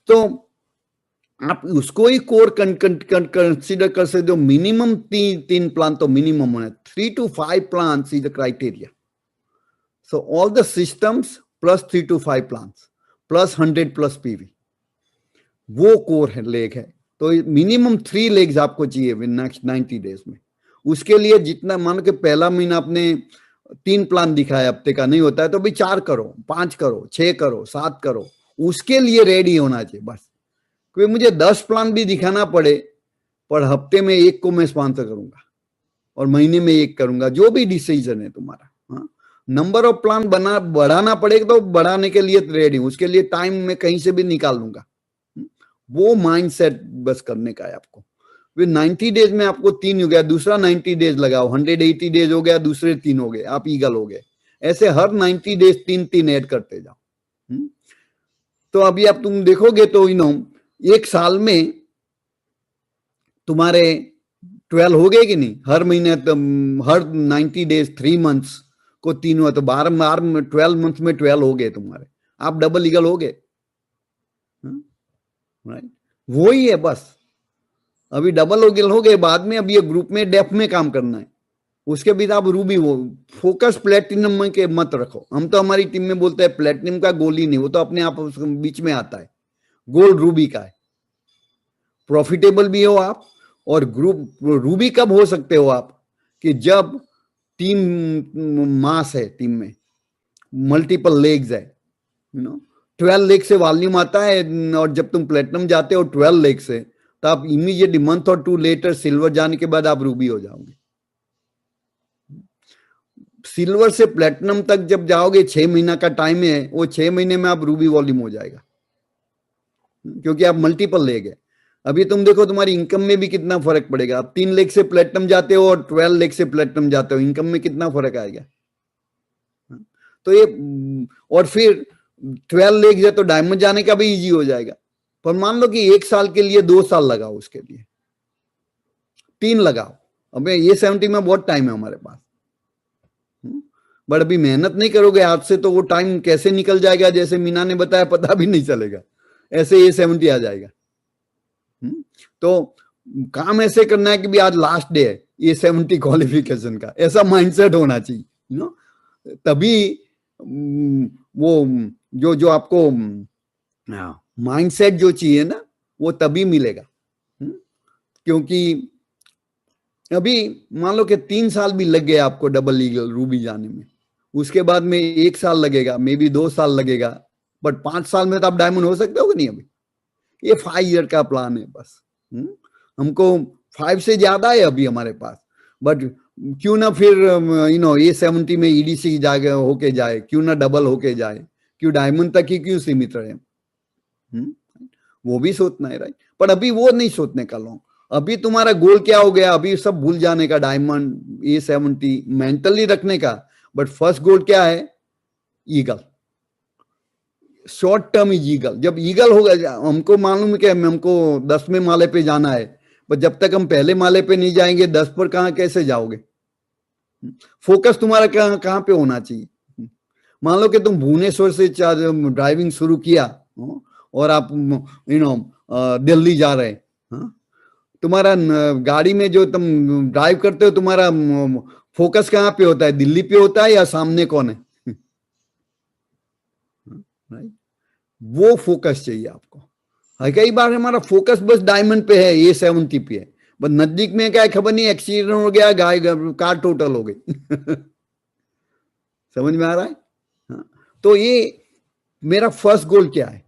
तो आप उसको ही कोर कंसिडर कर सकते हो। मिनिमम 3 प्लान तो मिनिमम होना है, 3 to 5 plans is the criteria. So all the systems plus 3 to 5 plans plus 100+ PV, वो कोर है, लेग है। तो मिनिमम 3 लेग्स आपको चाहिए नेक्स्ट 90 डेज में। उसके लिए जितना, मानो कि पहला महीना आपने 3 प्लान दिखाया, हफ्ते का नहीं होता है तो भी 4 करो, 5 करो, 6 करो, 7 करो, उसके लिए रेडी होना चाहिए बस। क्योंकि मुझे 10 प्लान भी दिखाना पड़े पर हफ्ते में 1 को मैं स्पॉन्सर करूंगा और महीने में 1 करूंगा, जो भी डिसीजन है तुम्हारा। नंबर ऑफ प्लान बढ़ाना पड़ेगा तो बढ़ाने के लिए रेडी, उसके लिए टाइम मैं कहीं से भी निकाल लूंगा। वो माइंडसेट बस करने का है आपको। 90 डेज में आपको 3 हो गया, दूसरा 90 डेज लगाओ, 180 डेज हो गया, दूसरे 3 हो गए, आप ईगल हो गए। ऐसे हर 90 डेज 3-3 ऐड करते जाओ। तो अभी आप तुम देखोगे तो 1 साल में तुम्हारे 12 हो गए कि नहीं? हर महीने हर 90 डेज 3 मंथ्स को 3 हुआ तो 12 मंथ में 12 हो गए तुम्हारे, आप डबल ईगल हो गए। राइट, वो ही है बस। अभी डबल ईगल हो गए, बाद में अब ये ग्रुप में डेप्थ में काम करना है। उसके बाद आप रूबी, वो फोकस प्लेटिनम में के मत रखो। हम तो हमारी टीम में बोलते हैं प्लेटिनम का गोल ही नहीं, वो तो अपने आप बीच में आता है। गोल रूबी का है, प्रॉफिटेबल भी हो आप। और ग्रुप रूबी कब हो सकते हो आप? कि जब टीम मास है, टीम में मल्टीपल लेग्स है, 12 लेग से वॉल्यूम आता है। और जब तुम प्लेटिनम जाते हो 12 लेग से, तो आप इमीडिएटली मंथ और 2 लेटर सिल्वर जाने के बाद आप रूबी हो जाओगे। सिल्वर से प्लेटिनम तक जब जाओगे 6 महीना का टाइम है, वो 6 महीने में आप रूबी वॉल्यूम हो जाएगा। क्योंकि आप मल्टीपल ले गए। अभी तुम देखो तुम्हारी इनकम में भी कितना फर्क पड़ेगा। आप 3 लाख से प्लेटिनम जाते हो और 12 लाख से प्लेटिनम जाते हो, इनकम में कितना फर्क आएगा। तो ये, और फिर 12 लाख जाए तो डायमंड जाने का भी इजी हो जाएगा। पर मान लो कि 1 साल के लिए 2 साल लगाओ, उसके लिए 3 लगाओ। अब ये 70 में बहुत टाइम है हमारे पास, बट अभी मेहनत नहीं करोगे आज से तो वो टाइम कैसे निकल जाएगा, जैसे मीना ने बताया पता भी नहीं चलेगा, ऐसे ये 70 आ जाएगा। तो काम ऐसे करना है कि भी आज लास्ट डे है ये 70 क्वालिफिकेशन का, ऐसा माइंडसेट होना चाहिए, तभी वो जो आपको माइंडसेट जो चाहिए ना वो तभी मिलेगा। क्योंकि अभी मान लो कि 3 साल भी लग गए आपको डबल ईगल रूबी जाने में, उसके बाद में 1 साल लगेगा, मे बी 2 साल लगेगा, बट 5 साल में तो आप डायमंड हो सकते हो कि नहीं। अभी ये 5 ईयर का प्लान है बस। हमको 5 से ज्यादा है अभी हमारे पास, बट क्यों ना फिर ये 70 में ईडीसी जाके होके जाए, क्यों ना डबल होके जाए, क्यों डायमंड तक ही क्यों सीमित रहे, वो भी सोचना है, राइट। पर अभी वो नहीं सोचने का लोग। अभी तुम्हारा गोल क्या हो गया, अभी सब भूल जाने का, डायमंड ये 70 मेंटली रखने का, बट फर्स्ट गोल क्या है, eagle. Short term is eagle. जब ईगल होगा, हमको मालूम है कि हमको 10वें माले पे जाना है, पर जब तक हम पहले माले पे नहीं जाएंगे 10 पर कहां कैसे जाओगे। फोकस तुम्हारा कहां पे होना चाहिए। मान लो कि तुम भुवनेश्वर से ड्राइविंग शुरू किया और आप दिल्ली जा रहे हैं, तुम्हारा गाड़ी में जो तुम ड्राइव करते हो तुम्हारा फोकस कहां पे होता है, दिल्ली पे होता है या सामने कौन है, राइट। वो फोकस चाहिए आपको। कई बार हमारा फोकस बस डायमंड पे है, ये 70 पे है, बस नजदीक में क्या है खबर नहीं, एक्सीडेंट हो गया, कार टोटल हो गई। समझ में आ रहा है। तो ये मेरा फर्स्ट गोल क्या है,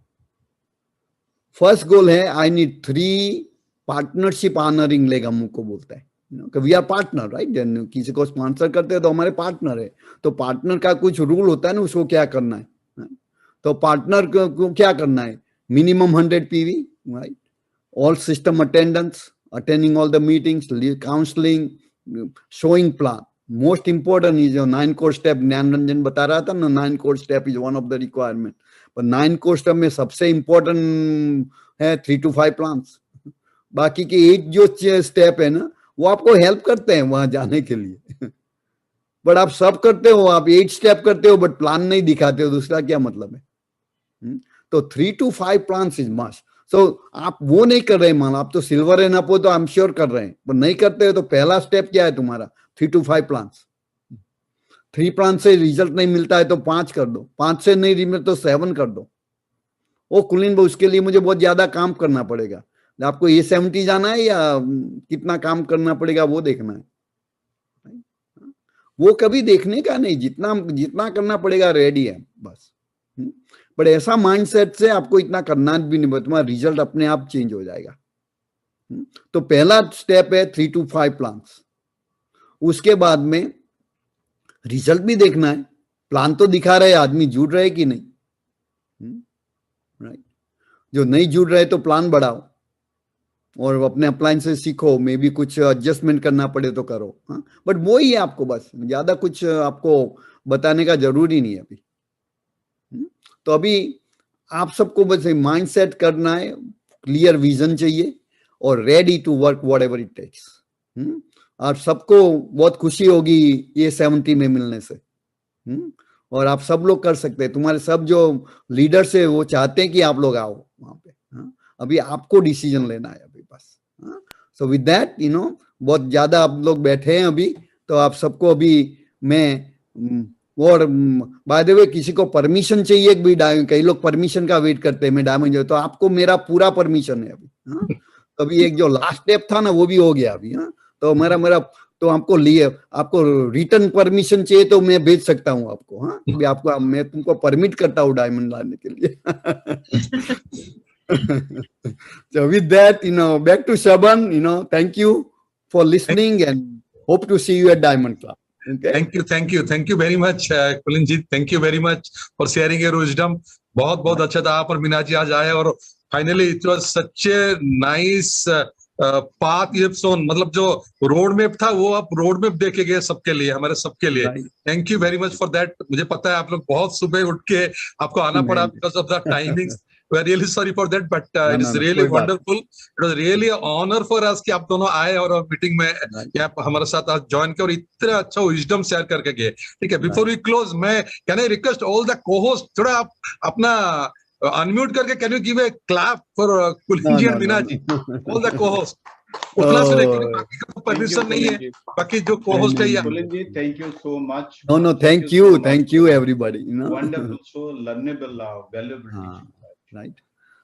फर्स्ट गोल है I need 3 partnership honouring leg, हमको बोलता है वी आर पार्टनर, राइट। किसी को स्पॉन्सर करते हैं तो हमारे पार्टनर है, तो पार्टनर का कुछ रूल होता है ना, उसको क्या करना है। तो पार्टनर को क्या करना है, minimum 100 PV, right, all system attendance, attending all the meetings, counselling, showing plan. Most important is 9 core step, ज्ञान रंजन बता रहा था ना, 9 core step is one of the requirement. पर 9 कोर स्टेप में सबसे इंपॉर्टेंट है 3 to 5 प्लान्स। बाकी के 8 जो स्टेप है ना वो आपको हेल्प करते हैं वहां जाने के लिए। बट आप सब करते हो, आप 8 स्टेप करते हो बट प्लान नहीं दिखाते हो, दूसरा क्या मतलब है। तो 3 to 5 प्लान्स इज मस्ट। सो आप वो नहीं कर रहे, मान आप तो सिल्वर एंड अप हो तो आई एम श्योर कर रहे हैं, पर नहीं करते हो तो पहला स्टेप क्या है तुम्हारा, 3 to 5 प्लान्स। 3 प्लान से रिजल्ट नहीं मिलता है तो 5 कर दो, 5 से नहीं मिलता तो 7 कर दो। ओ कुलीन भाई, उसके लिए मुझे बहुत ज्यादा काम करना पड़ेगा, आपको ये 70 जाना है या कितना काम करना पड़ेगा वो देखना है। वो कभी देखने का नहीं, जितना करना पड़ेगा रेडी है बस। बट ऐसा माइंडसेट से आपको इतना करना भी नहीं, तुम्हारा रिजल्ट अपने आप चेंज हो जाएगा। तो पहला स्टेप है 3 to 5 प्लान्स। उसके बाद में रिजल्ट भी देखना है, प्लान तो दिखा रहे आदमी जुड़ रहे कि नहीं, राइट। जो नहीं जुड़ रहे तो प्लान बढ़ाओ और अपने अप्लायंस से सीखो, मे बी कुछ एडजस्टमेंट करना पड़े तो करो। बट वो ही है आपको, बस ज्यादा कुछ आपको बताने का जरूरी नहीं है अभी। तो अभी आप सबको बस माइंडसेट करना है, क्लियर विजन चाहिए और ready to work whatever it takes. आप सबको बहुत खुशी होगी ये 70 में मिलने से, और आप सब लोग कर सकते हैं। तुम्हारे सब जो लीडर्स है वो चाहते हैं कि आप लोग आओ वहां पे। अभी आपको डिसीजन लेना है अभी बस। सो विद दैट बहुत ज्यादा आप लोग बैठे हैं अभी, तो आप सबको अभी मैं, और बाय द वे किसी को परमिशन चाहिए भी, कई लोग परमिशन का वेट करते हैं मैं डायमंड जो, तो आपको मेरा पूरा परमिशन है अभी। अभी एक जो लास्ट स्टेप था ना वो भी हो गया अभी। तो मेरा तो आपको लिए, आपको रिटर्न परमिशन चाहिए तो मैं भेज सकता हूँ आपको। अभी आपको मैं तुमको परमिट करता हूँ डायमंड लाने के लिए। So with that, back to Shaban, thank you for listening and hope to see you at Diamond Club. Okay? Thank you very much, Kulinjit. Thank you very much for sharing your wisdom. बहुत बहुत अच्छा था आप और मीना जी आज आए, और finally it was such a nice path you have shown, मतलब जो रोड मैप था वो आप रोड मैप देके गए सबके लिए, हमारे सबके लिए। Right. Thank you very much for that. मुझे पता है आप लोग बहुत सुबह उठ के आपको आना पड़ा नहीं। Because of the timings, we are really sorry for that, but No, it is no, no, really कोई बात wonderful, it was really honour for us कि आप दोनों आए और मीटिंग में Right. आप हमारे साथ आज ज्वाइन किए और इतना अच्छा विजडम शेयर करके गए। ठीक है, बिफोर वी क्लोज मैं can I request all the co-host थोड़ा आप अपना अनम्यूट करके can you give a clap for Kulinji and Meena ji, all the co-host. उतना सुने क्योंकि बाकी का परमिशन नहीं है, बाकी जो को-होस्ट है या Kulin ji, thank you so much. No, no, thank so you, much. thank you, everybody. You know? Wonderful show, learnable, valuable हाँ, teaching. right.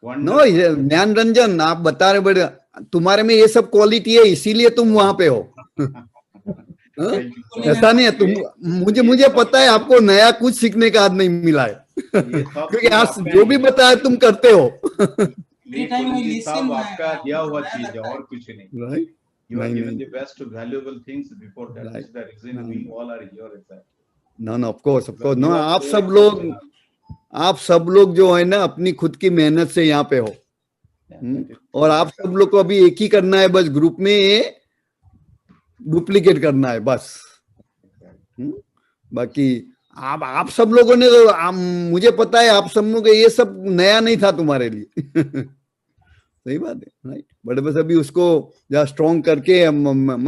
No, Wonderful. ज्ञान रंजन आप बता रहे, बड़े तुम्हारे में ये सब क्वालिटी है, इसीलिए तुम वहां पे हो। हाँ? Thank you so much. ऐसा नहीं है, तुम मुझे पता है आपको नया कुछ सीखने का आज नहीं मिला है, ये सब क्योंकि चीज आज आपका जो ही भी है। बताया तुम करते हो। ये कुलिन जी साहब आपका दिया हुआ चीज है और कुछ नहीं। Right? You are नहीं, given नहीं। the best valuable things before that. Right. That's the reason we all are here. Is that? No, no, of course, of course. No, You are आप so सब लोग जो है ना अपनी खुद की मेहनत से यहाँ पे हो। और आप सब लोग को अभी एक ही करना है, बस ग्रुप में ये डुप्लीकेट करना है बस। बाकी आप सब लोगों ने तो मुझे पता है आप सब लोग ये सब नया नहीं था तुम्हारे लिए। सही बात है, राइट। बट बस अभी उसको जरा स्ट्रॉन्ग करके I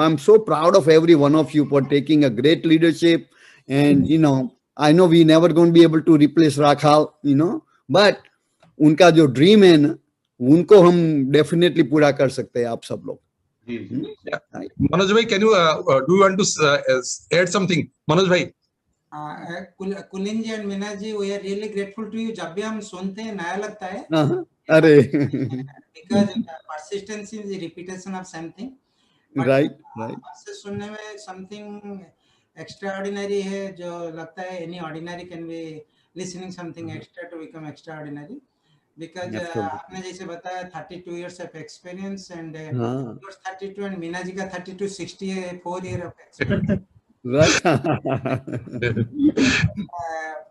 am so proud of every one of you for taking a great leadership, and you know I know we never going be able to replace Rakhal, you know, but उनका जो dream है ना उनको हम definitely पूरा कर सकते हैं आप सब लोग। मनोज भाई, can you do you want to add something? Manoj भाई, Kulin ji and Meena ji, we are really grateful to you. जब भी हम सुनते हैं नया लगता है, अरे because persistence is repetition of something, right. से सुनने में समथिंग एक्स्ट्रा ऑर्डिनरी है, जो लगता है any ordinary can be listening something extra to become extraordinary. Because आपने जैसे बताया 32 years of experience and 32 and Meena ji का 32 64 year of experience, right.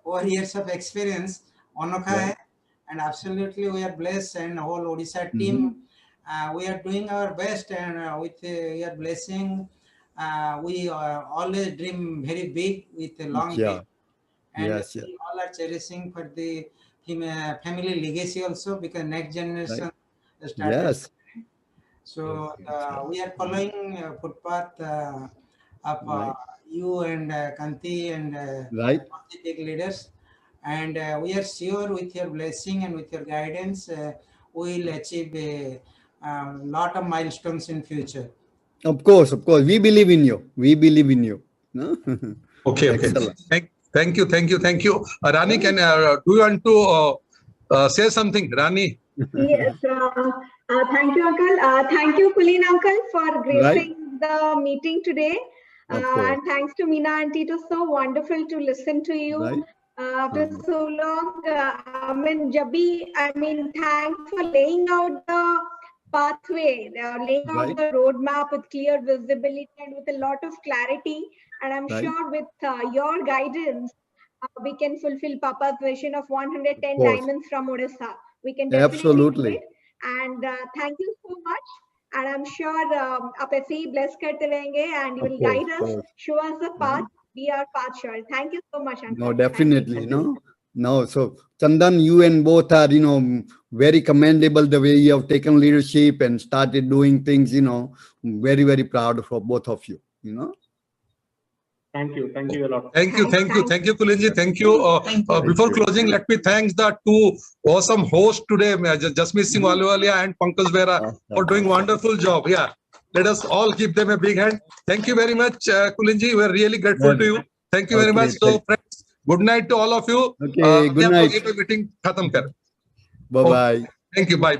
4 years of experience अनोखा है, and absolutely we are blessed, and whole Odisha team we are doing our best, and with your blessing we always dream very big with a long dream, and we all are cherishing for the family legacy also, because next generation started. So we are following footpath of you and Kanti and right, all the big leaders, and we are sure with your blessing and with your guidance we will achieve a lot of milestones in future. Of course, we believe in you, no? Okay. Thank you. Rani, can do you want to say something, Rani? Yes, thank you, uncle. Thank you, Kulin uncle, for gracing the meeting today. And thanks to Meena auntie, it was so wonderful to listen to you after so long. Thanks for laying out the pathway, laying out the roadmap with clear visibility and with a lot of clarity. And I'm sure with your guidance, we can fulfill Papa's vision of 110 diamonds from Odisha. We can definitely do it. And thank you so much. And I'm sure आप ऐसे ही bless करते रहेंगे, and you will guide us, show us the path, be our path sure. Thank you so much, uncle. No, definitely, no. So Chandan, you and both are, you know, very commendable the way you have taken leadership and started doing things. You know, very, very proud for both of you. You know. Thank you a lot. Thank you, Kulinji. Thank you. Before closing, let me thank the two awesome hosts today, Jasmeet Singh Ahluwalia and Pankaj Behra, for doing wonderful job. Yeah, let us all give them a big hand. Thank you very much, Kulinji. We are really grateful to you. Thank you very much. So, friends, good night to all of you. Okay, good night. Meeting khatam kar. Bye bye. Thank you. Bye.